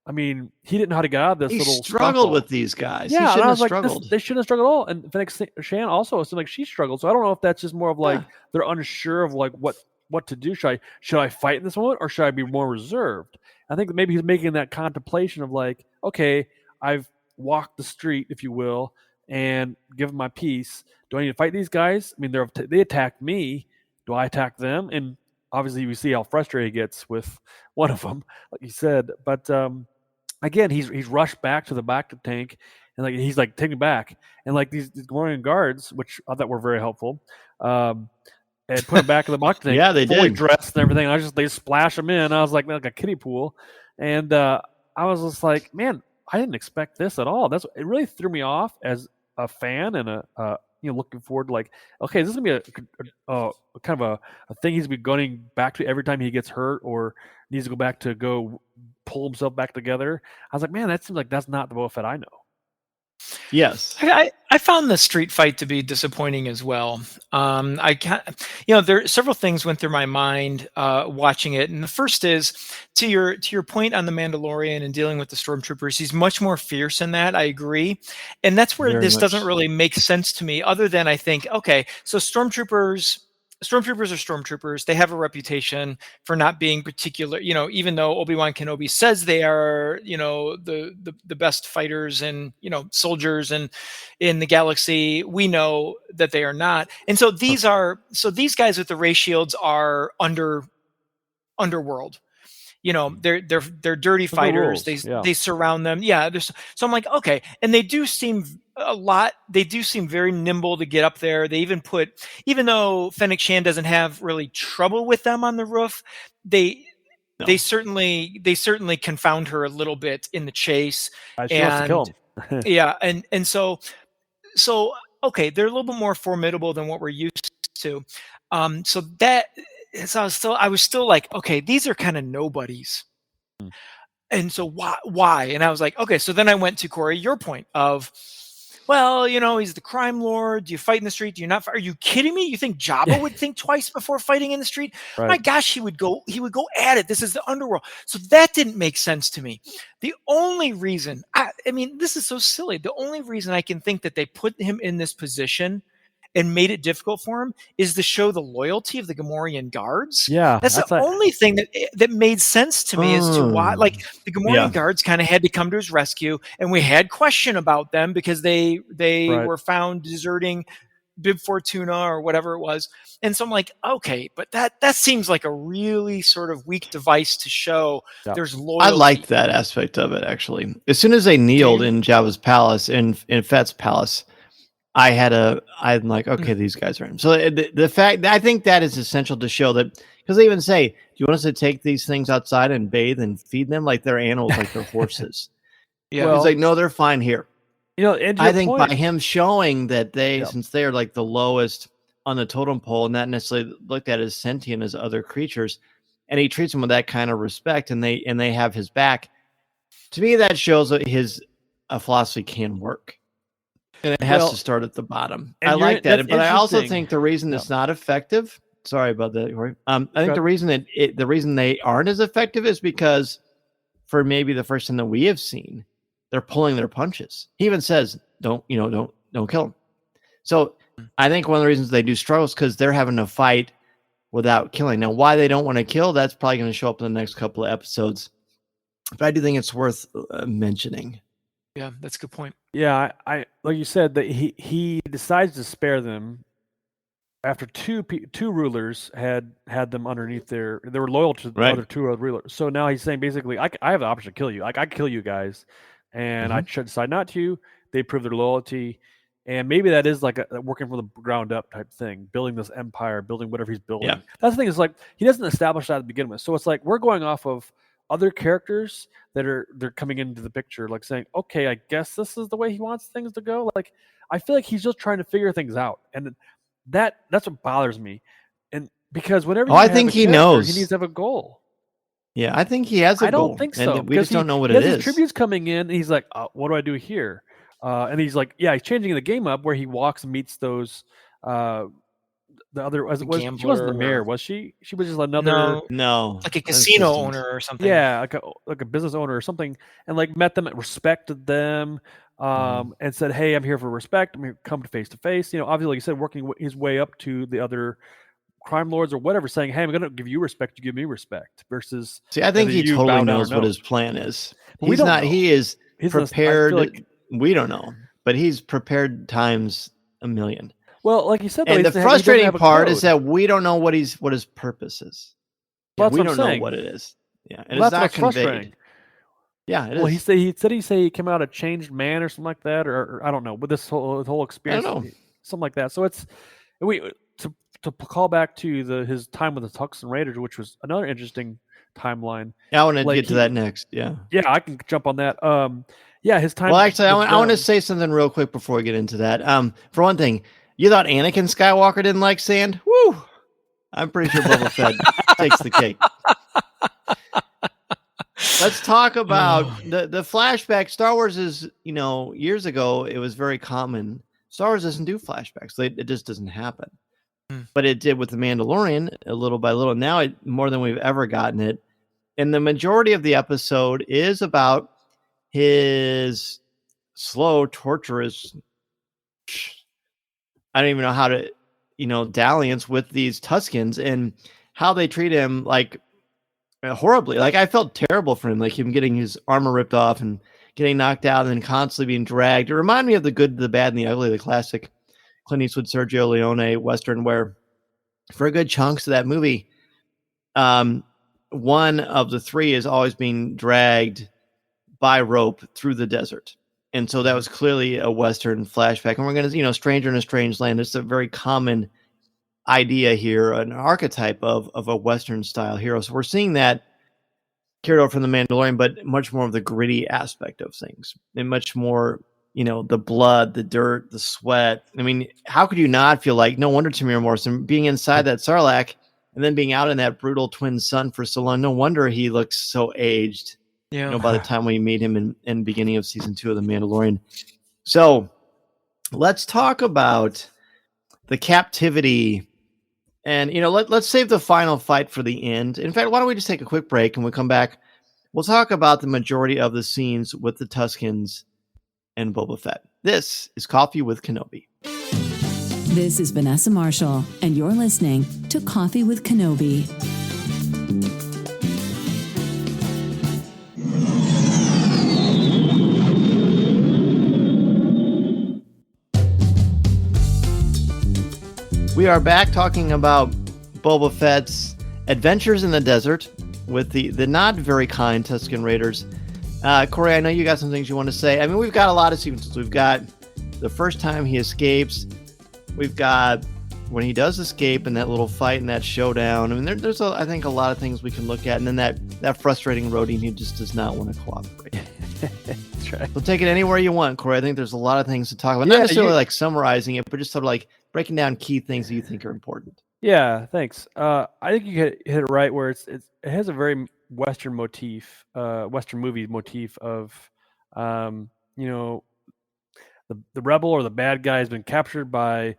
I mean, he didn't know how to get out of this. He little struggled scuffle. with these guys. Yeah, he shouldn't have like, struggled. They shouldn't have struggled at all. And Fennec Shan also seemed like she struggled. So I don't know if that's just more of like they're unsure of like what to do. Should I fight in this moment, or should I be more reserved? I think maybe he's making that contemplation of like, okay, I've walked the street, if you will, and given my piece. Do I need to fight these guys? I mean, they attacked me. Do I attack them? And obviously, we see how frustrated he gets with one of them, like you said. But again, he's rushed back to the back of the tank, and like he's like taken back, and like these Gamorrean guards, which I thought were very helpful, and put him back in the back tank. Yeah, they fully did. Dressed and everything. They splash him in. I was like a kiddie pool, and I was just like, man, I didn't expect this at all. It really threw me off as a fan and looking forward to like, okay, this is gonna be a kind of a thing he's been going back to every time he gets hurt or needs to go back to go pull himself back together. I was like, man, that seems like that's not the Boba Fett I know. Yes. I found the street fight to be disappointing as well. I can't, there several things went through my mind watching it, and the first is to your point on the Mandalorian and dealing with the stormtroopers. He's much more fierce in that. I agree, and that's where Very this much doesn't so. really make sense to me. Other than I think, okay, so stormtroopers are stormtroopers. They have a reputation for not being particular, even though Obi-Wan Kenobi says they are, the best fighters and, soldiers and in the galaxy, we know that they are not. And so these guys with the ray shields are underworld. They're dirty fighters. They surround them. Yeah. So I'm like, okay. And they do seem very nimble to get up there. They even though Fennec Shan doesn't have really trouble with them on the roof, they certainly confound her a little bit in the chase. She wants to kill him. Yeah. And so, okay, they're a little bit more formidable than what we're used to. So I was still like, okay, these are kind of nobodies. And so why? And I was like, okay, so then I went to Cory, your point of, well, he's the crime lord. Do you fight in the street? Do you not? Are you kidding me? You think Jabba would think twice before fighting in the street? Right. My gosh, he would go at it. This is the underworld. So that didn't make sense to me. The only reason, I mean, this is so silly. The only reason I can think that they put him in this position and made it difficult for him is to show the loyalty of the Gamorrean guards. Yeah, that's the only thing that made sense to me as to why, like, the Gamorrean guards kind of had to come to his rescue, and we had question about them because they were found deserting Bib Fortuna or whatever it was. And so I'm like, okay, but that seems like a really sort of weak device to show there's loyalty. I liked that aspect of it, actually. As soon as they kneeled in Jabba's palace, in Fett's palace, I'm like, okay, these guys are in. So the fact, I think that is essential to show that, because they even say, do you want us to take these things outside and bathe and feed them like they're animals, like they're horses? Yeah. He's like, no, they're fine here. And I think by him showing that since they're like the lowest on the totem pole, not necessarily looked at as sentient as other creatures, and he treats them with that kind of respect, and they have his back. To me, that shows that his philosophy can work. And it has to start at the bottom. I like that, but I also think the reason it's not effective. Sorry about that, Cory. I think the reason they aren't as effective is because, for maybe the first time that we have seen, they're pulling their punches. He even says, "Don't kill him." So I think one of the reasons they do struggle is because they're having to fight without killing. Now, why they don't want to kill, that's probably going to show up in the next couple of episodes. But I do think it's worth mentioning. Yeah, that's a good point. Yeah, I like you said that he decides to spare them after two rulers had them underneath they were loyal to the other two rulers. So now he's saying basically, I have the option to kill you. Like, I can kill you guys, and I should decide not to. They prove their loyalty, and maybe that is like a working from the ground up type thing, building this empire, building whatever he's building. Yeah. That's the thing, is like he doesn't establish that to begin with. So it's like we're going off of other characters they're coming into the picture, like saying, okay, I guess this is the way he wants things to go. Like, I feel like he's just trying to figure things out, and that's what bothers me. And because whenever I think he knows he needs to have a goal. Yeah, I think he has a goal. I don't think so. And we just don't know what it it is. His tributes coming in, and he's like, what do I do here? And he's like, he's changing the game up where he walks and meets those the other she wasn't the mayor, was she? She was just another no, like a casino owner or something. Yeah, like a business owner or something, and like met them, respected them, and said, "Hey, I'm here for respect. I'm here to come to face." Obviously, like you said, working his way up to the other crime lords or whatever, saying, "Hey, I'm going to give you respect. You give me respect." Versus, I think he totally knows what his plan is. He's not. He is prepared. We don't know, but he's prepared times a million. Well, like you said, and the frustrating part is that we don't know what his purpose is. Well, we don't know what it is. Yeah, and it's not conveyed. Frustrating. Yeah, it is. Well, he said he came out a changed man or something like that, or I don't know. But this whole experience, something like that. So it's to call back to his time with the Tucson Raiders, which was another interesting timeline. Yeah, I want to get to that next. Yeah, I can jump on that. His time. Well, actually, I want to say something real quick before we get into that. For one thing, You thought Anakin Skywalker didn't like sand? Woo! I'm pretty sure Boba Fett takes the cake. Let's talk about the flashback. Star Wars is, years ago, it was very common. Star Wars doesn't do flashbacks. It just doesn't happen. But it did with The Mandalorian a little by little. Now more than we've ever gotten it. And the majority of the episode is about his slow, torturous, I don't even know how to, dalliance with these Tuskens and how they treat him like horribly. Like I felt terrible for him, like him getting his armor ripped off and getting knocked out and then constantly being dragged. It reminded me of The Good, the Bad, and the Ugly, the classic Clint Eastwood, Sergio Leone Western, where for a good chunks of that movie, one of the three is always being dragged by rope through the desert. And so that was clearly a Western flashback. And we're going to, Stranger in a Strange Land. It's a very common idea here, an archetype of a Western style hero. So we're seeing that carried over from The Mandalorian, but much more of the gritty aspect of things and much more, the blood, the dirt, the sweat. I mean, how could you not feel like, no wonder Tamir Morrison being inside that Sarlacc and then being out in that brutal twin sun for so long. No wonder he looks so aged. Yeah. By the time we meet him in beginning of season 2 of The Mandalorian. So let's talk about the captivity. And, let's save the final fight for the end. In fact, why don't we just take a quick break and we come back? We'll talk about the majority of the scenes with the Tuskens and Boba Fett. This is Coffee with Kenobi. This is Vanessa Marshall, and you're listening to Coffee with Kenobi. We are back talking about Boba Fett's adventures in the desert with the not very kind Tusken Raiders. Cory, I know you got some things you want to say. I mean, we've got a lot of sequences. We've got the first time he escapes. We've got when he does escape and that little fight and that showdown. I mean, there's I think a lot of things we can look at. And then that frustrating roadie who just does not want to cooperate. That's right. So take it anywhere you want, Cory. I think there's a lot of things to talk about. Not necessarily like summarizing it, but just sort of like breaking down key things that you think are important. Yeah, thanks. I think you hit it right where it has a very Western motif, Western movie motif of, the rebel or the bad guy has been captured by,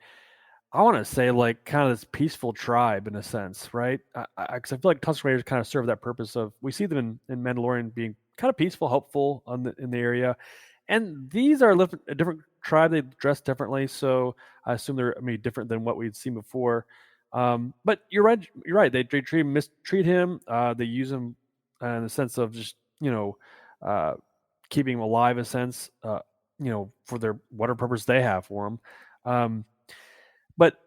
I want to say, like kind of this peaceful tribe in a sense, right? Because I feel like Tusken Raiders kind of serve that purpose of, we see them in Mandalorian being kind of peaceful, helpful in the area. And these are a different tribe. They dress differently, so I assume they're different than what we'd seen before. But you're right. They mistreat him. They use him in the sense of just keeping him alive, in a sense. For their whatever purpose they have for him. But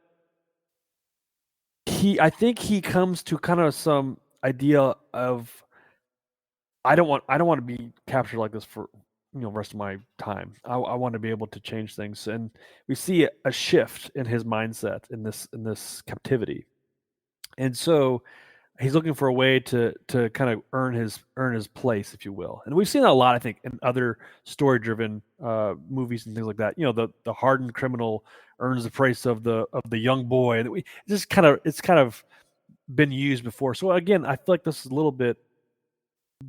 I think he comes to kind of some idea of, I don't want to be captured like this for the rest of my time. I want to be able to change things, and we see a shift in his mindset in this captivity, and so he's looking for a way to kind of earn his place, if you will. And we've seen that a lot, I think, in other story-driven movies and things like that. The hardened criminal earns the price of the young boy. It's kind of been used before. So again, I feel like this is a little bit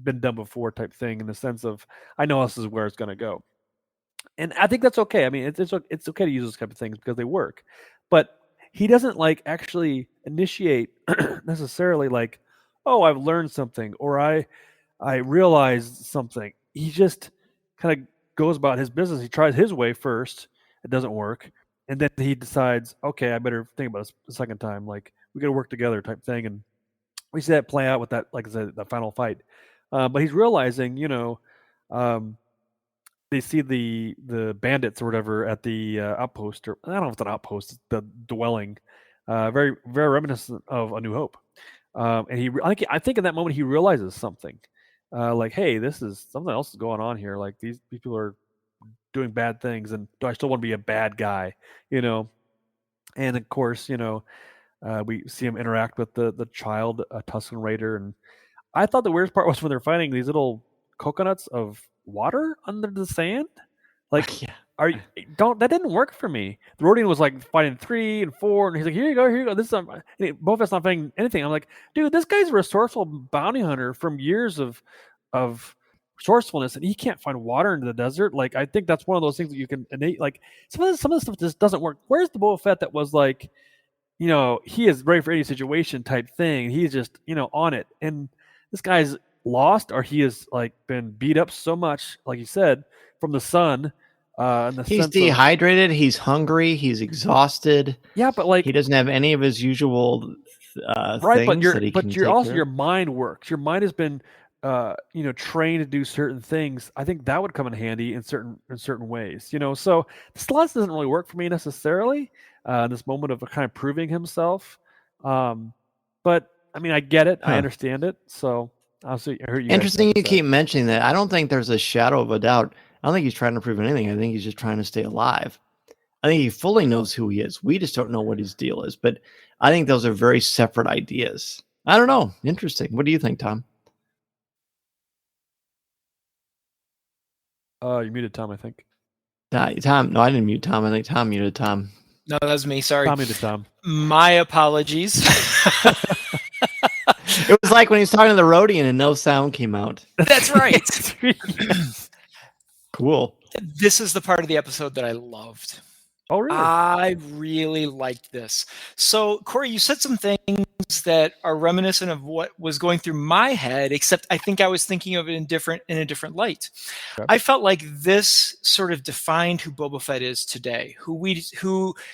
been done before type thing, in the sense of, I know this is where it's going to go, and I think that's okay. I mean, it's okay to use those type of things because they work, but he doesn't like actually initiate necessarily like, oh, I've learned something or I realized something. He just kind of goes about his business. He tries his way first, it doesn't work, and then he decides, okay, I better think about this a second time. Like, we got to work together type thing, and we see that play out with that, like I said, the final fight. But he's realizing, they see the bandits or whatever at the outpost, or I don't know if it's an outpost, it's the dwelling, very very reminiscent of A New Hope. And I think in that moment he realizes something, like, hey, this is something else is going on here. Like these people are doing bad things, and do I still want to be a bad guy? And of course, we see him interact with the child, Tusken Raider, and I thought the weirdest part was when they're finding these little coconuts of water under the sand. Like, Yeah. that didn't work for me. The Rodian was like fighting 3 and 4, and he's like, here you go. This is Boba Fett's not fighting anything. I'm like, dude, this guy's a resourceful bounty hunter from years of resourcefulness, and he can't find water in the desert. Like, I think that's one of those things that you can innate. Like, some of the stuff just doesn't work. Where's the Boba Fett that was like, he is ready for any situation type thing. He's just, on it. And this guy's lost, or he has like been beat up so much, like you said, from the sun. He's dehydrated. He's hungry. He's exhausted. Yeah, but like he doesn't have any of his usual right. things. But you're also your mind works. Your mind has been trained to do certain things. I think that would come in handy in certain ways. So the slots doesn't really work for me necessarily. This moment of kind of proving himself. But I mean, I get it. I understand it. So I heard you. Interesting. You keep mentioning that. I don't think there's a shadow of a doubt. I don't think he's trying to prove anything. I think he's just trying to stay alive. I think he fully knows who he is. We just don't know what his deal is. But I think those are very separate ideas. I don't know. Interesting. What do you think, Tom? You muted Tom, I think. Tom. No, I didn't mute Tom. I think Tom muted Tom. No, that was me. Sorry. Tom muted Tom. My apologies. It was like when he was talking to the Rodian and no sound came out. That's right. Cool. This is the part of the episode that I loved. Oh, really? I really liked this. So, Cory, you said some things that are reminiscent of what was going through my head, except I think I was thinking of it in a different light. Okay. I felt like this sort of defined who Boba Fett is today.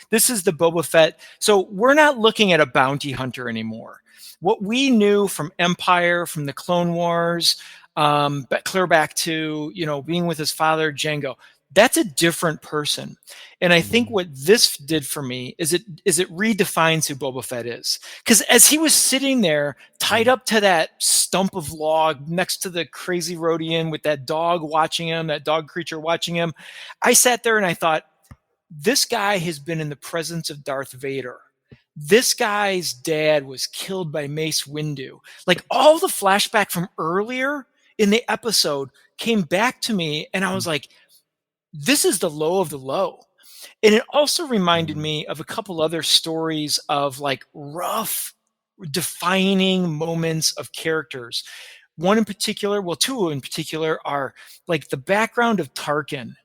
This is the Boba Fett. So we're not looking at a bounty hunter anymore. What we knew from Empire, from the Clone Wars, but clear back to being with his father Jango, that's a different person. And I think what this did for me is it redefines who Boba Fett is. Because as he was sitting there tied up to that stump of log next to the crazy Rodian with that dog watching him, that dog creature watching him, I sat there and I thought, this guy has been in the presence of Darth Vader. This guy's dad was killed by Mace Windu. Like, all the flashback from earlier in the episode came back to me, and I was like, this is the low of the low. And it also reminded me of a couple other stories of like rough defining moments of characters. One in particular, well, two in particular, are like the background of Tarkin.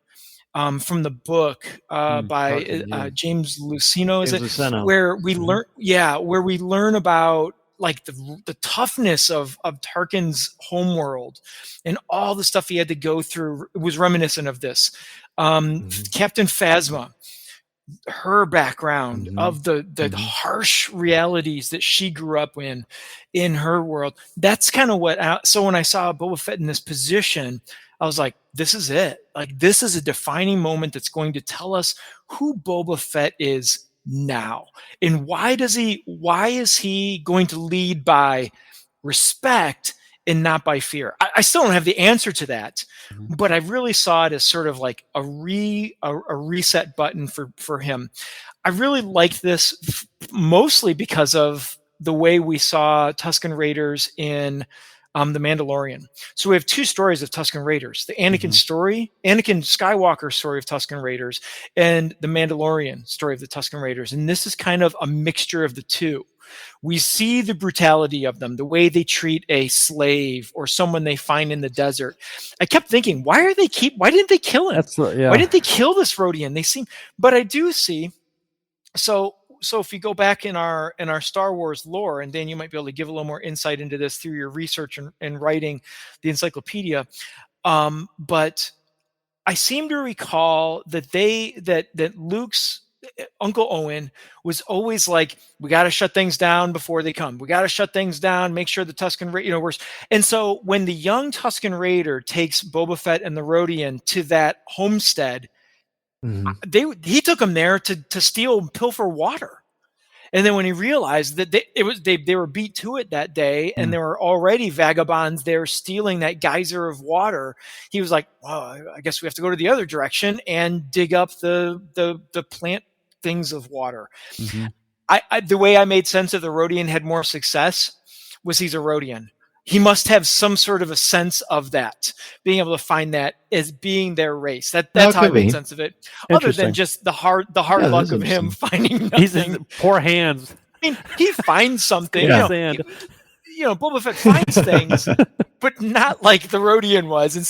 From the book by James Luceno, where we learn about like the toughness of Tarkin's homeworld and all the stuff he had to go through. It was reminiscent of this. Captain Phasma, her background of the harsh realities that she grew up in her world. That's kind of what. So when I saw Boba Fett in this position, I was like, this is it. Like, this is a defining moment that's going to tell us who Boba Fett is now. And why is he going to lead by respect and not by fear? I still don't have the answer to that, but I really saw it as sort of like a reset button for him. I really liked this mostly because of the way we saw Tusken Raiders in The Mandalorian. So we have two stories of Tusken Raiders: the Anakin story, Anakin Skywalker story of Tusken Raiders, and the Mandalorian story of the Tusken Raiders. And this is kind of a mixture of the two. We see the brutality of them, the way they treat a slave or someone they find in the desert. I kept thinking, why didn't they kill him? Why didn't they kill this Rodian? But I do see. So if you go back in our Star Wars lore, and Dan, you might be able to give a little more insight into this through your research and writing the encyclopedia. But I seem to recall that Luke's Uncle Owen was always like, we got to shut things down before they come. We got to shut things down, make sure the Tusken Raider, and so when the young Tusken Raider takes Boba Fett and the Rodian to that homestead, he took them there to steal and pilfer water. And then when he realized that they were beat to it that day, and there were already vagabonds there stealing that geyser of water, he was like, well, I guess we have to go to the other direction and dig up the plant things of water. The way I made sense of the Rodian had more success was he's a Rodian. he must have some sort of a sense of that, being able to find that as being their race. That's how I could made be. sense of it. Other than Interesting. just the hard Yeah, luck that's of him interesting. finding He's nothing. his poor hands. I mean, he finds something. Yeah. Sand. Boba Fett finds things, but not like the Rodian was. And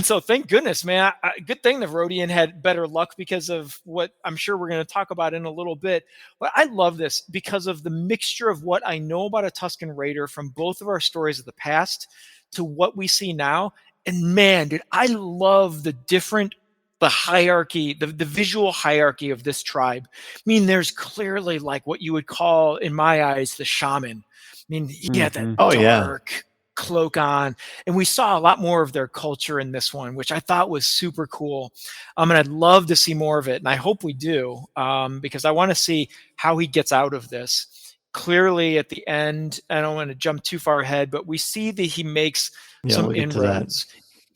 so thank goodness, man. Good thing the Rodian had better luck because of what I'm sure we're going to talk about in a little bit. But I love this because of the mixture of what I know about a Tusken Raider from both of our stories of the past to what we see now. And man, dude, I love the hierarchy, the visual hierarchy of this tribe. I mean, there's clearly like what you would call, in my eyes, the shaman. I mean, he had that dark cloak on, and we saw a lot more of their culture in this one, which I thought was super cool. And I'd love to see more of it, and I hope we do, because I want to see how he gets out of this. Clearly, at the end, I don't want to jump too far ahead, but we see that he makes some we'll get to that. inroads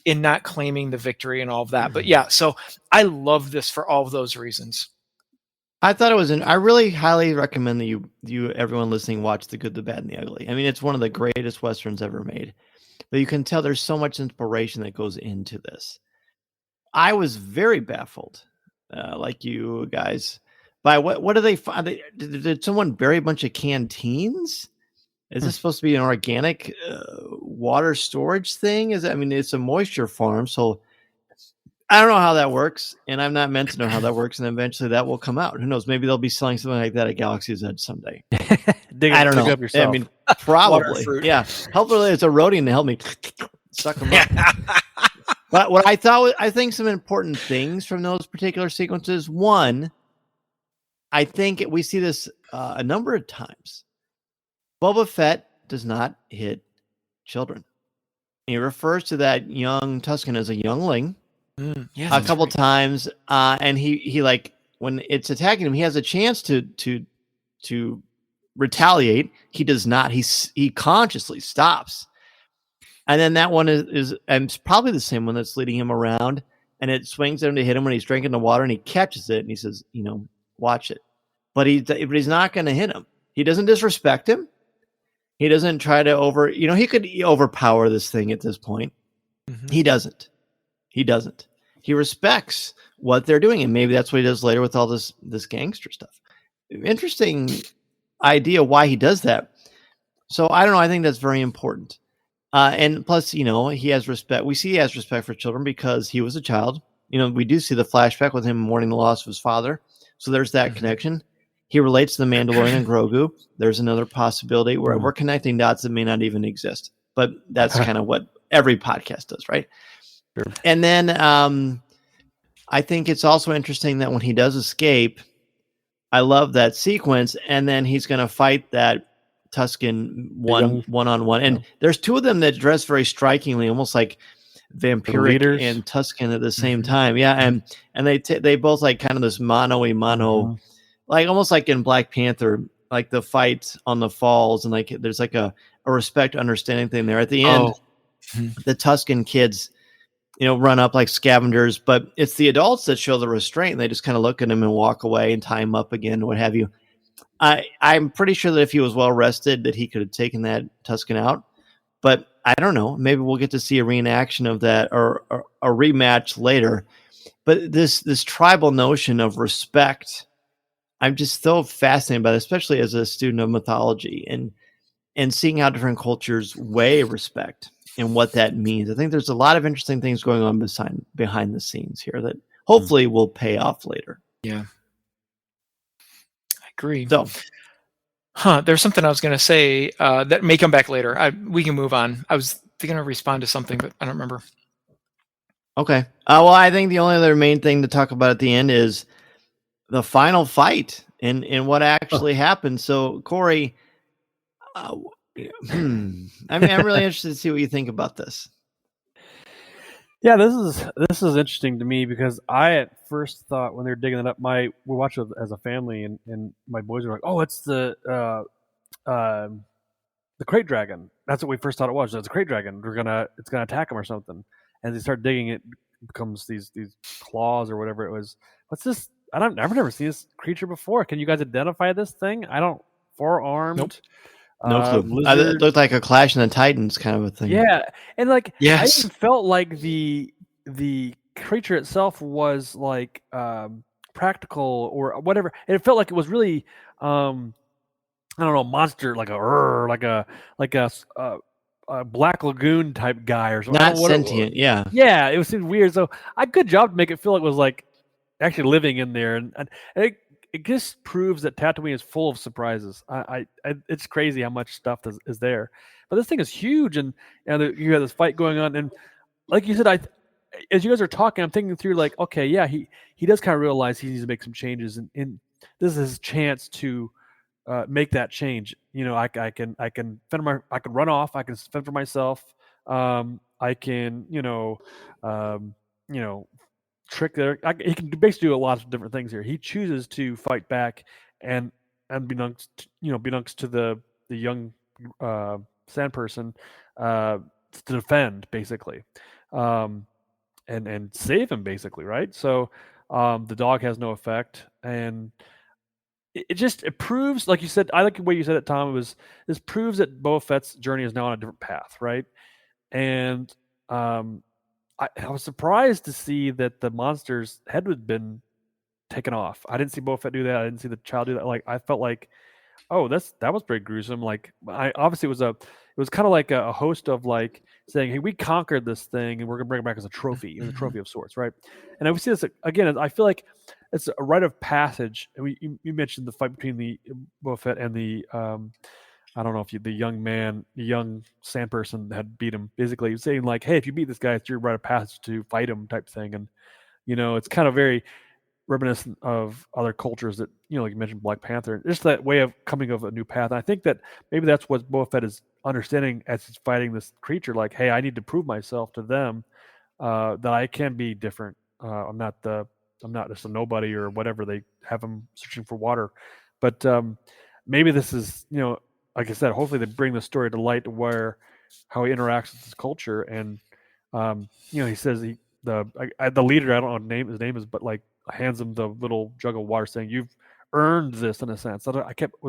in not claiming the victory and all of that. But yeah, so I love this for all of those reasons. I thought it was I really highly recommend that you everyone listening watch The Good, the Bad, and the Ugly. I mean, it's one of the greatest Westerns ever made. But you can tell there's so much inspiration that goes into this. I was very baffled, like you guys, by what do they find? Did someone bury a bunch of canteens? Is this supposed to be an organic water storage thing? It's a moisture farm, so I don't know how that works, and I'm not meant to know how that works, and eventually that will come out. Who knows? Maybe they'll be selling something like that at Galaxy's Edge someday. I don't know. Up yourself. I mean, probably. Yeah. Hopefully it's a Rodian to help me suck them up. But what I think some important things from those particular sequences. One, I think we see this a number of times. Boba Fett does not hit children. He refers to that young Tusken as a youngling. A couple times, and he like when it's attacking him, he has a chance to retaliate. He does not. He consciously stops, and then that one is and probably the same one that's leading him around, and it swings him to hit him when he's drinking the water, and he catches it, and he says, watch it, but he's not going to hit him. He doesn't disrespect him. He doesn't try to he could overpower this thing at this point. Mm-hmm. He doesn't. He respects what they're doing, and maybe that's what he does later with all this gangster stuff. Interesting idea why he does that. So I don't know. I think that's very important. And plus, he has respect. We see he has respect for children because he was a child. We do see the flashback with him mourning the loss of his father. So there's that connection. He relates to the Mandalorian and Grogu. There's another possibility where we're connecting dots that may not even exist. But that's kind of what every podcast does, right? Sure. And then I think it's also interesting that when he does escape, I love that sequence. And then he's going to fight that Tusken one-on-one. And there's two of them that dress very strikingly, almost like vampiric and Tusken at the same time. Yeah, and they both like kind of this mono, like almost like in Black Panther, like the fight on the falls, and like there's like a respect, understanding thing there. At the end, the Tusken kids run up like scavengers, but it's the adults that show the restraint. And they just kind of look at him and walk away and tie him up again, what have you. I'm pretty sure that if he was well rested, that he could have taken that Tusken out. But I don't know. Maybe we'll get to see a reenaction of that or a rematch later. But this tribal notion of respect, I'm just so fascinated by it, especially as a student of mythology and seeing how different cultures weigh respect and what that means. I think there's a lot of interesting things going on behind the scenes here that hopefully will pay off later. Yeah. I agree. So, there's something I was going to say that may come back later. We can move on. I was going to respond to something, but I don't remember. Okay. Well, I think the only other main thing to talk about at the end is the final fight and what actually happened. So, Cory, I'm really interested to see what you think about this. Yeah, this is interesting to me because I at first thought when they were digging it up, we watched it as a family, and my boys were like, "Oh, it's the crate dragon." That's what we first thought it was. It's a crate dragon. It's gonna attack them or something. And they start digging it, becomes these claws or whatever it was. What's this? I've never seen this creature before. Can you guys identify this thing? I don't. 4-armed. Nope. No clue. It Lizard. looked like a Clash in the Titans kind of a thing. Yeah, and like I Yes. even felt like the creature itself was like practical or whatever. And it felt like it was really I don't know, monster like a Black Lagoon type guy or something. I Not don't know what it was. sentient. Yeah. Yeah, it seemed weird. So good job to make it feel like it was like actually living in there, and it just proves that Tatooine is full of surprises. It's crazy how much stuff is there. But this thing is huge, and you have this fight going on, and like you said, as you guys are talking, I'm thinking through like, okay, yeah, he does kind of realize he needs to make some changes, and this is his chance to make that change. You know, I can I can run off, I can fend for myself, I can trick there. He can basically do a lot of different things here. He chooses to fight back, and beknownst to the young sand person, to defend basically, and save him basically, right? So the dog has no effect, and it proves, like you said, I like the way you said it, Tom. This proves that Boba Fett's journey is now on a different path, right? And I was surprised to see that the monster's head had been taken off. I didn't see Boba Fett do that. I didn't see the child do that. Like I felt like, oh, that was pretty gruesome. Like obviously it was kind of like a host of like saying, hey, we conquered this thing and we're gonna bring it back as a trophy. It was a trophy of sorts, right? And I would see this again. I feel like it's a rite of passage. And you mentioned the fight between the Boba Fett and the I don't know if the young sand person had beat him. Basically saying like, hey, if you beat this guy, it's your rite of passage to fight him, type thing. And it's kind of very reminiscent of other cultures that, like you mentioned, Black Panther, just that way of coming of a new path. And I think that maybe that's what Boba Fett is understanding as he's fighting this creature. Like, hey, I need to prove myself to them that I can be different. I'm not just a nobody or whatever. They have him searching for water, but maybe this is, like I said, hopefully they bring the story to light to where how he interacts with his culture. And he says the leader, I don't know what his name is, but like hands him the little jug of water, saying, "You've earned this," in a sense. Was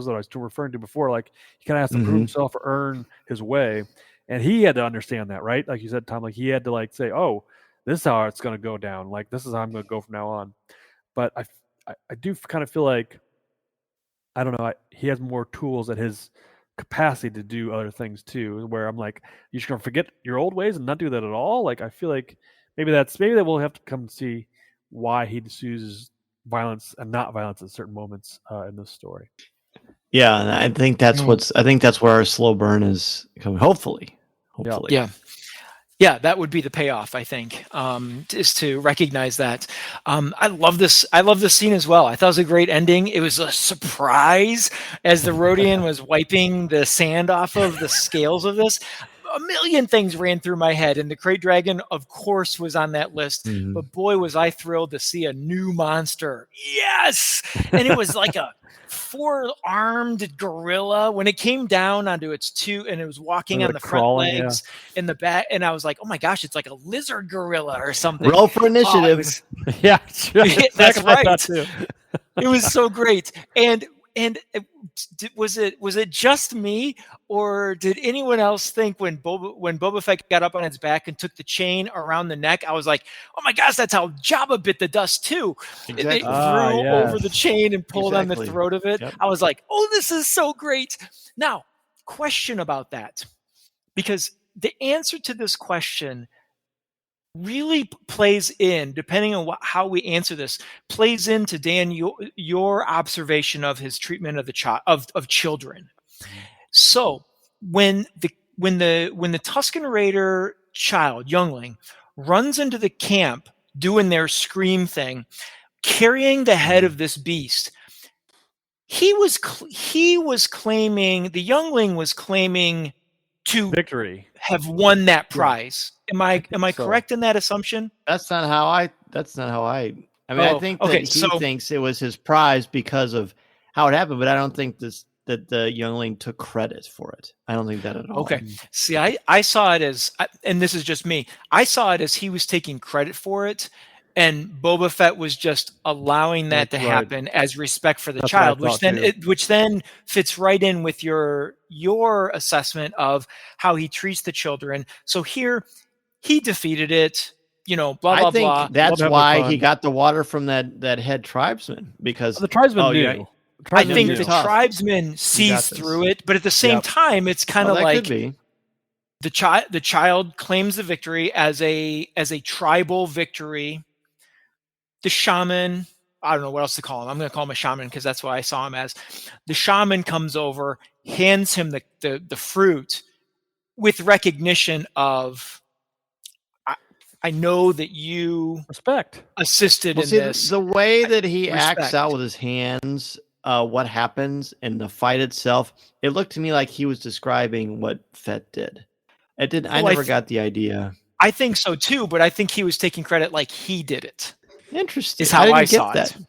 what I was referring to before. Like he kind of has to prove himself or earn his way, and he had to understand that, right? Like you said, Tom. Like he had to like say, "Oh, this is how it's going to go down. Like this is how I'm going to go from now on." But I do kind of feel like, I don't know, he has more tools at his capacity to do other things too, where I'm like, you're just gonna forget your old ways and not do that at all. Like I feel like maybe that we'll have to come see why he chooses violence and not violence at certain moments in this story. Yeah, and I think that's where our slow burn is coming. Hopefully. Yeah, that would be the payoff, I think, is to recognize that. I love this scene as well. I thought it was a great ending. It was a surprise as the Rodian was wiping the sand off of the scales of this. A million things ran through my head, and the Krayt Dragon, of course, was on that list. But boy, was I thrilled to see a new monster. Yes! And it was like a 4-armed gorilla when it came down onto its two, and it was walking on the front legs in the back, and I was like, oh my gosh, it's like a lizard gorilla or something. Roll for initiative. Yeah, that's right. It was so great. And was it just me, or did anyone else think when Boba Fett got up on its back and took the chain around the neck, I was like, oh my gosh, that's how Jabba bit the dust too. Exactly. It threw over the chain and pulled on the throat of it. Yep. I was like, oh, this is so great. Now, question about that, because the answer to this question really plays in, depending on how we answer this, plays into, Dan, your observation of his treatment of of children. So when the Tusken Raider child, youngling, runs into the camp doing their scream thing, carrying the head of this beast, he was claiming, the youngling was claiming to victory, have won that prize. Am I correct in that assumption? That's not how I I mean, I think that he thinks it was his prize because of how it happened, but I don't think that the youngling took credit for it. I don't think that at all. Okay. See, I saw it as, and this is just me, I saw it as he was taking credit for it And Boba Fett was just allowing that to That's right. happen as respect for the That's what I child, thought, which then fits right in with your assessment of how he treats the children. So here he defeated it, blah I blah think blah. that's having why fun. he got the water from that head tribesman, because The tribesman knew. yeah, The I tribesman think you're the knew. tough. tribesman sees this. through it, but at the same Yep. time, it's kind of that like could be. the child claims the victory as a tribal victory. The shaman, I don't know what else to call him. I'm going to call him a shaman because that's what I saw him as. The shaman comes over, hands him the fruit with recognition of, I know that you Respect. assisted Well, in see, this. the way that he acts Respect. out with his hands, what happens in the fight itself, it looked to me like he was describing what Fett did. It did. I Well, never got the idea. I think so too, but I think he was taking credit like he did it. Interesting. Is how didn't I get saw that. it.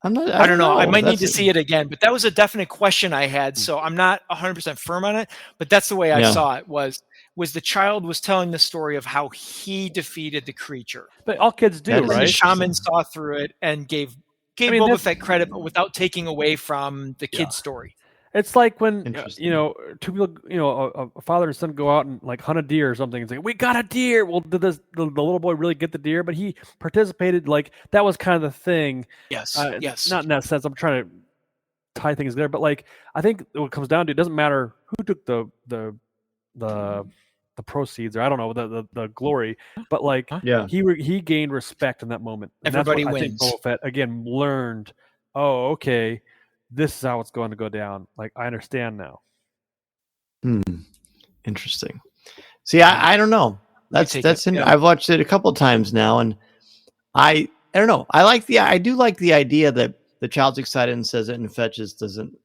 I'm not. I don't know. I might need That's to see it again, but that was a definite question I had. So I'm not 100% firm on it, but that's the way I Yeah. saw it. Was the child was telling the story of how he defeated the creature. But all kids do, That is And the right? shaman saw through it and gave Boba that's- Fett credit, but without taking away from the kid's story. It's like when Interesting. two people, a father and son go out and like hunt a deer or something and say, "We got a deer." Well, did the little boy really get the deer? But he participated. Like that was kind of the thing. Yes. Yes. Not in that sense. I'm trying to tie things there, but like I think what it comes down to, it doesn't matter who took the proceeds, or I don't know, the glory, but like Yeah. he gained respect in that moment. And Everybody that's what wins. I think Boba Fett again learned. Oh, okay, this is how it's going to go down. Like I understand now. Interesting. See, I don't know. I've watched it a couple of times now, and I don't know. I do like the idea that the child's excited and says it, and Fett just doesn't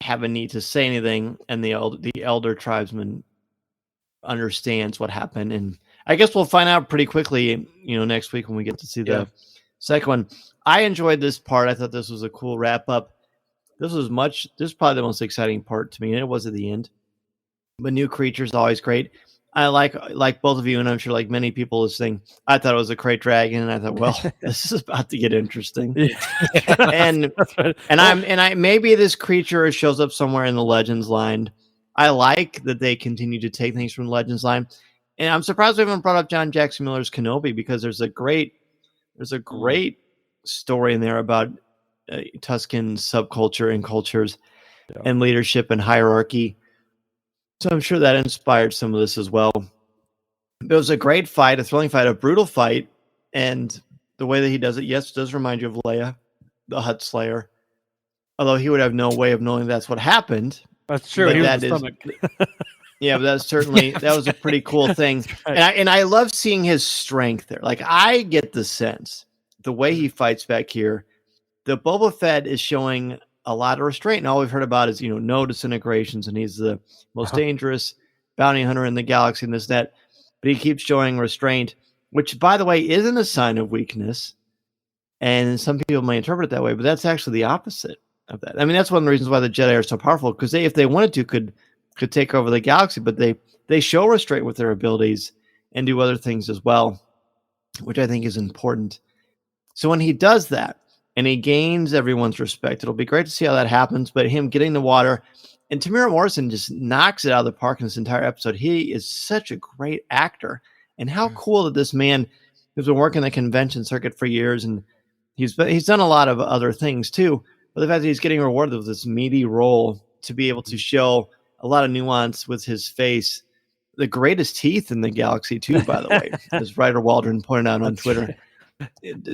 have a need to say anything, and the elder tribesman understands what happened, and I guess we'll find out pretty quickly, next week when we get to see the second one. I enjoyed this part. I thought this was a cool wrap up. This is probably the most exciting part to me, and it was at the end. But new creatures always great. I like both of you, and I'm sure like many people listening, I thought it was a great dragon, and I thought, well, this is about to get interesting. and maybe this creature shows up somewhere in the Legends line. I like that they continue to take things from the Legends line, and I'm surprised we haven't brought up John Jackson Miller's Kenobi, because there's a great story in there about Tusken subculture and cultures and leadership and hierarchy. So I'm sure that inspired some of this as well. It was a great fight, a thrilling fight, a brutal fight, and the way that he does it, yes, does remind you of Leia, the Hutt Slayer. Although he would have no way of knowing that's what happened. That's true. He was the stomach. Yeah, but that was a pretty cool thing. Right. And I love seeing his strength there. Like I get the sense, the way he fights back here, the Boba Fett is showing a lot of restraint, and all we've heard about is no disintegrations, and he's the most dangerous bounty hunter in the galaxy and this that, but he keeps showing restraint, which by the way isn't a sign of weakness, and some people may interpret it that way, but that's actually the opposite of that. I mean, that's one of the reasons why the Jedi are so powerful, because they, if they wanted to, could take over the galaxy, but they show restraint with their abilities and do other things as well, which I think is important. So when he does that, and he gains everyone's respect, it'll be great to see how that happens. But him getting the water, and Tamira Morrison just knocks it out of the park in this entire episode. He is such a great actor. And how cool that this man who's been working the convention circuit for years, and he's done a lot of other things too. But the fact that he's getting rewarded with this meaty role to be able to show a lot of nuance with his face, the greatest teeth in the galaxy too, by the way, as Ryder Waldron pointed out on Twitter.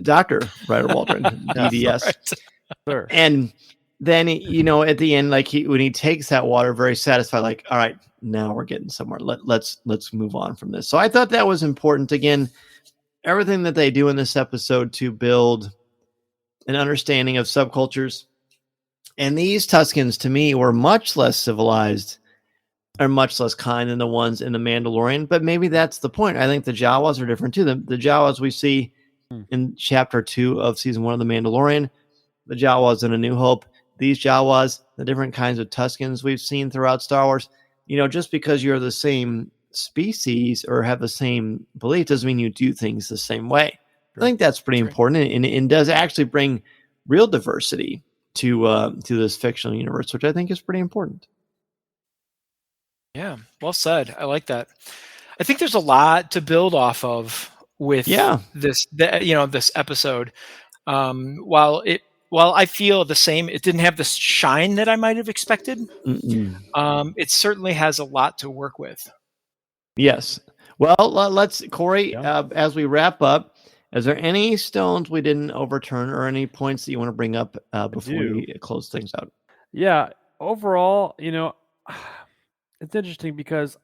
Dr. Ryder Waldron, DDS. Right. Sure. And then, at the end, like when he takes that water, very satisfied, like, all right, now we're getting somewhere. Let's move on from this. So I thought that was important. Again, everything that they do in this episode to build an understanding of subcultures. And these Tuskens, to me, were much less civilized or much less kind than the ones in The Mandalorian. But maybe that's the point. I think the Jawas are different too. The Jawas we see in chapter 2 of season 1 of The Mandalorian, the Jawas in A New Hope, these Jawas, the different kinds of Tuskens we've seen throughout Star Wars, just because you're the same species or have the same belief doesn't mean you do things the same way. I think that's pretty important, and does actually bring real diversity to this fictional universe, which I think is pretty important. Yeah, well said. I like that. I think there's a lot to build off of with this episode. While I feel the same, it didn't have the shine that I might have expected. It certainly has a lot to work with. Yes. Well, let's, Cory, Yeah. as we wrap up, is there any stones we didn't overturn or any points that you want to bring up before we close things out? Yeah. Overall, it's interesting because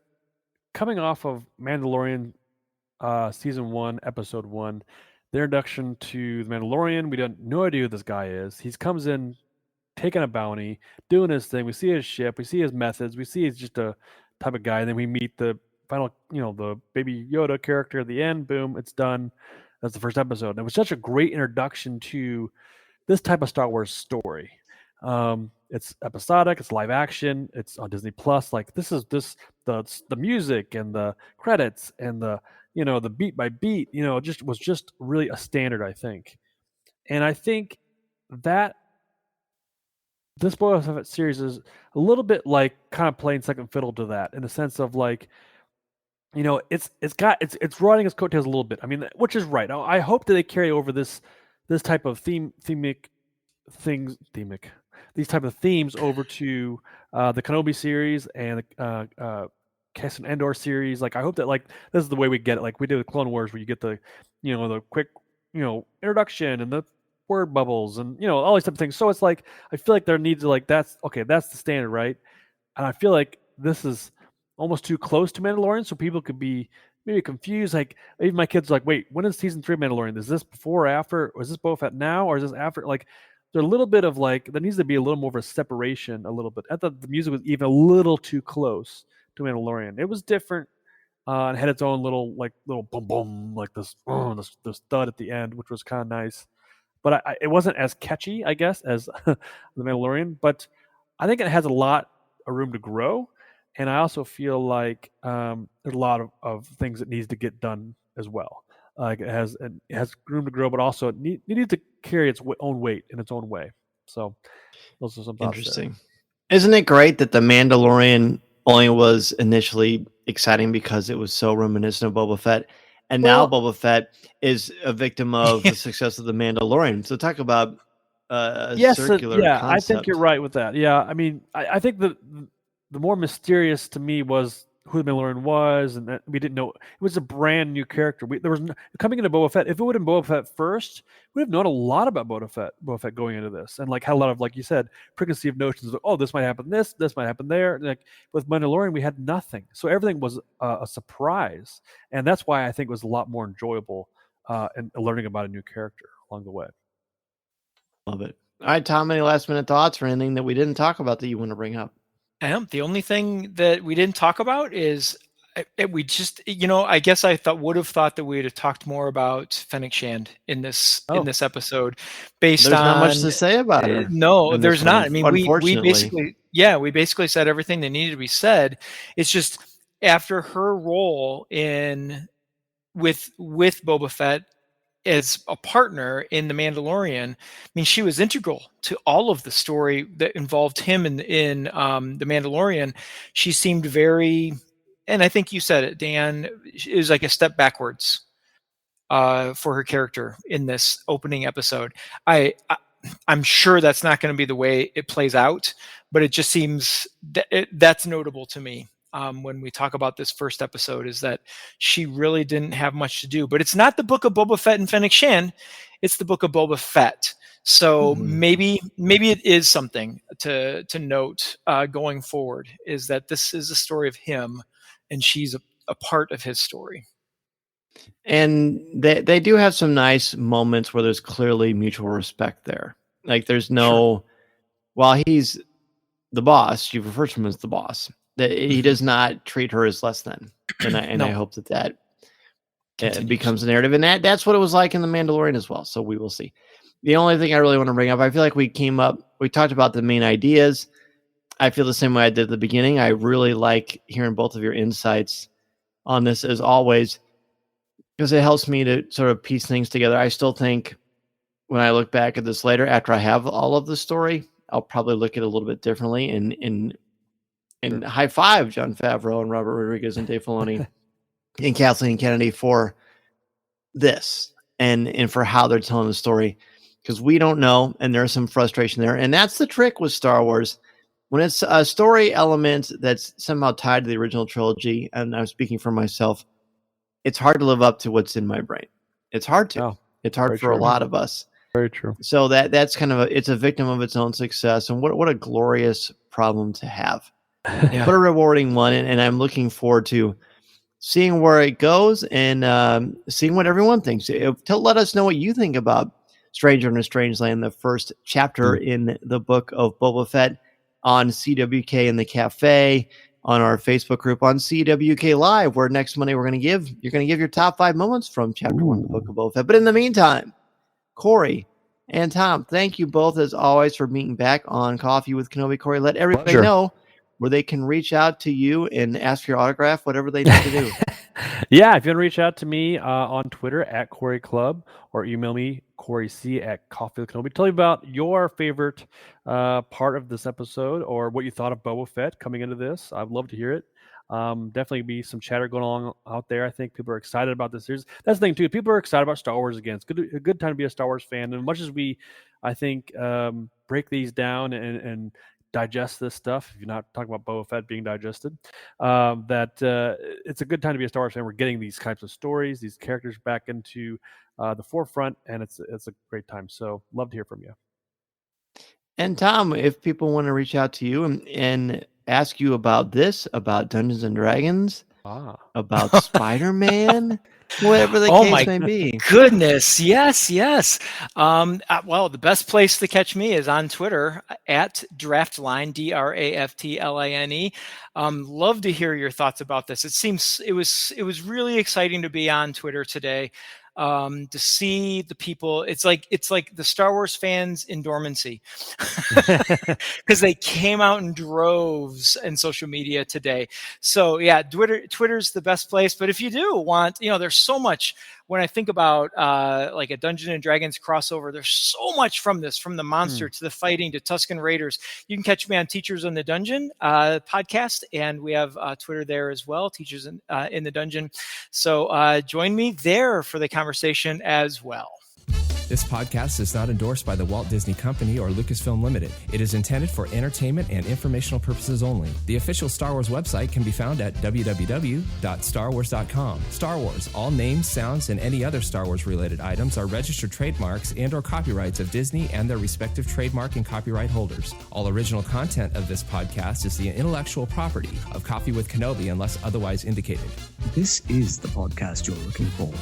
coming off of Mandalorian season 1, episode 1, the introduction to the Mandalorian, we don't no idea who this guy is. He comes in taking a bounty, doing his thing. We see his ship, we see his methods, we see he's just a type of guy. And then we meet the final, the baby Yoda character at the end. Boom, it's done. That's the first episode. And it was such a great introduction to this type of Star Wars story. It's episodic, it's live action, it's on Disney Plus. Like the music and the credits and the beat by beat, was just really a standard, I think. And I think that this Boba Fett series is a little bit like kind of playing second fiddle to that, in the sense of like, it's riding its coattails a little bit. I mean, which is right. I hope that they carry over this type of these type of themes over to the Kenobi series and Cassian Andor series. Like, I hope that this is the way we get it, like we did with Clone Wars, where you get the the quick introduction and the word bubbles and all these type of things. So it's like, I feel like there needs to, that's the standard, right? And I feel like this is almost too close to Mandalorian, so people could be maybe confused. Like, even my kids are like, wait, when is season 3 of Mandalorian? Is this before or after? Or is this Boba Fett now, or is this after? Like, there's a little bit of there needs to be a little more of a separation, a little bit. I thought the music was even a little too close to Mandalorian. It was different and had its own little boom boom, like this thud at the end, which was kind of nice. But it wasn't as catchy, I guess, as the Mandalorian. But I think it has a lot of room to grow, and I also feel like there's a lot of things that needs to get done as well. Like, it has room to grow, but also it needs to carry its own weight in its own way. So those are some thoughts. Interesting. Isn't it great that the Mandalorian only was initially exciting because it was so reminiscent of Boba Fett, and now Boba Fett is a victim of the success of the Mandalorian? So talk about circular concept. I think you're right with that. Yeah, I mean, I think the more mysterious to me was who the Mandalorian was, and that we didn't know. It was a brand new character. There was coming into Boba Fett. If it would have been Boba Fett first, we'd have known a lot about Boba Fett going into this, and had a lot of, like you said, preconceived notions of, oh, this might happen, this might happen there. Like with Mandalorian, we had nothing, so everything was a surprise, and that's why I think it was a lot more enjoyable and learning about a new character along the way. Love it. All right, Tom, any last minute thoughts or anything that we didn't talk about that you want to bring up? The only thing that we didn't talk about is we just, I guess I would have thought that we'd have talked more about Fennec Shand in this episode, based there's on not much to say about her. No, there's not. I mean, unfortunately, we basically said everything that needed to be said. It's just after her role with Boba Fett as a partner in The Mandalorian, I mean, she was integral to all of the story that involved him in The Mandalorian. She seemed very, and I think you said it, Dan, it was like a step backwards for her character in this opening episode. I'm sure that's not going to be the way it plays out, but it just seems that's notable to me. When we talk about this first episode, is that she really didn't have much to do. But it's not the book of Boba Fett and Fennec Shand, it's the book of Boba Fett. So maybe it is something to note going forward, is that this is a story of him and she's a part of his story. And they do have some nice moments where there's clearly mutual respect there. Like, there's no, while he's the boss, she refers to him as the boss, that he does not treat her as less than. And I hope that becomes a narrative. And that's what it was like in The Mandalorian as well. So we will see. The only thing I really want to bring up, I feel like we talked about the main ideas. I feel the same way I did at the beginning. I really like hearing both of your insights on this, as always. because it helps me to sort of piece things together. I still think when I look back at this later, after I have all of the story, I'll probably look at it a little bit differently. And high five Jon Favreau and Robert Rodriguez and Dave Filoni and Kathleen Kennedy for this and for how they're telling the story, because we don't know, and there's some frustration there. And that's the trick with Star Wars. When it's a story element that's somehow tied to the original trilogy, and I'm speaking for myself, it's hard to live up to what's in my brain. It's hard to. Oh, it's hard for a lot of us. Very true. So that's kind of it's a victim of its own success. And what a glorious problem to have. Yeah. What a rewarding one. And I'm looking forward to seeing where it goes and seeing what everyone thinks. Let us know what you think about Stranger in a Strange Land, the first chapter in the book of Boba Fett, on CWK in the Cafe, on our Facebook group, on CWK Live, where next Monday you're going to give your top 5 moments from chapter 1 of the book of Boba Fett. But in the meantime, Cory and Tom, thank you both as always for meeting back on Coffee with Kenobi. Cory, let everybody know where they can reach out to you and ask for your autograph, whatever they need to do. Yeah, if you want to reach out to me on Twitter at Cory Clubb, or email me, CoryC@CoffeeWithKenobi. Tell me about your favorite part of this episode, or what you thought of Boba Fett coming into this. I'd love to hear it. Definitely be some chatter going on out there. I think people are excited about this series. That's the thing too. People are excited about Star Wars again. It's a good time to be a Star Wars fan. And much as we, I think, break these down and digest this stuff, if you're not talking about Boba Fett being digested, it's a good time to be a Star Wars fan. We're getting these types of stories, these characters back into the forefront, and it's a great time. So love to hear from you. And Tom, if people want to reach out to you and ask you about this, about Dungeons and Dragons, about Spider-Man, whatever the case may be. Goodness, yes. Well, the best place to catch me is on Twitter at Draftline, DRAFTLINE. Love to hear your thoughts about this. It was really exciting to be on Twitter today. To see the people, it's like the Star Wars fans in dormancy, because they came out in droves in social media today. So yeah, Twitter's the best place. But if you do want, there's so much. When I think about like a Dungeons and Dragons crossover, there's so much from this, from the monster to the fighting to Tusken Raiders. You can catch me on Teachers in the Dungeon podcast, and we have Twitter there as well, Teachers in the Dungeon. So join me there for the conversation as well. This podcast is not endorsed by the Walt Disney Company or Lucasfilm Limited. It is intended for entertainment and informational purposes only. The official Star Wars website can be found at www.starwars.com. Star Wars, all names, sounds, and any other Star Wars related items are registered trademarks and or copyrights of Disney and their respective trademark and copyright holders. All original content of this podcast is the intellectual property of Coffee with Kenobi unless otherwise indicated. This is the podcast you're looking for.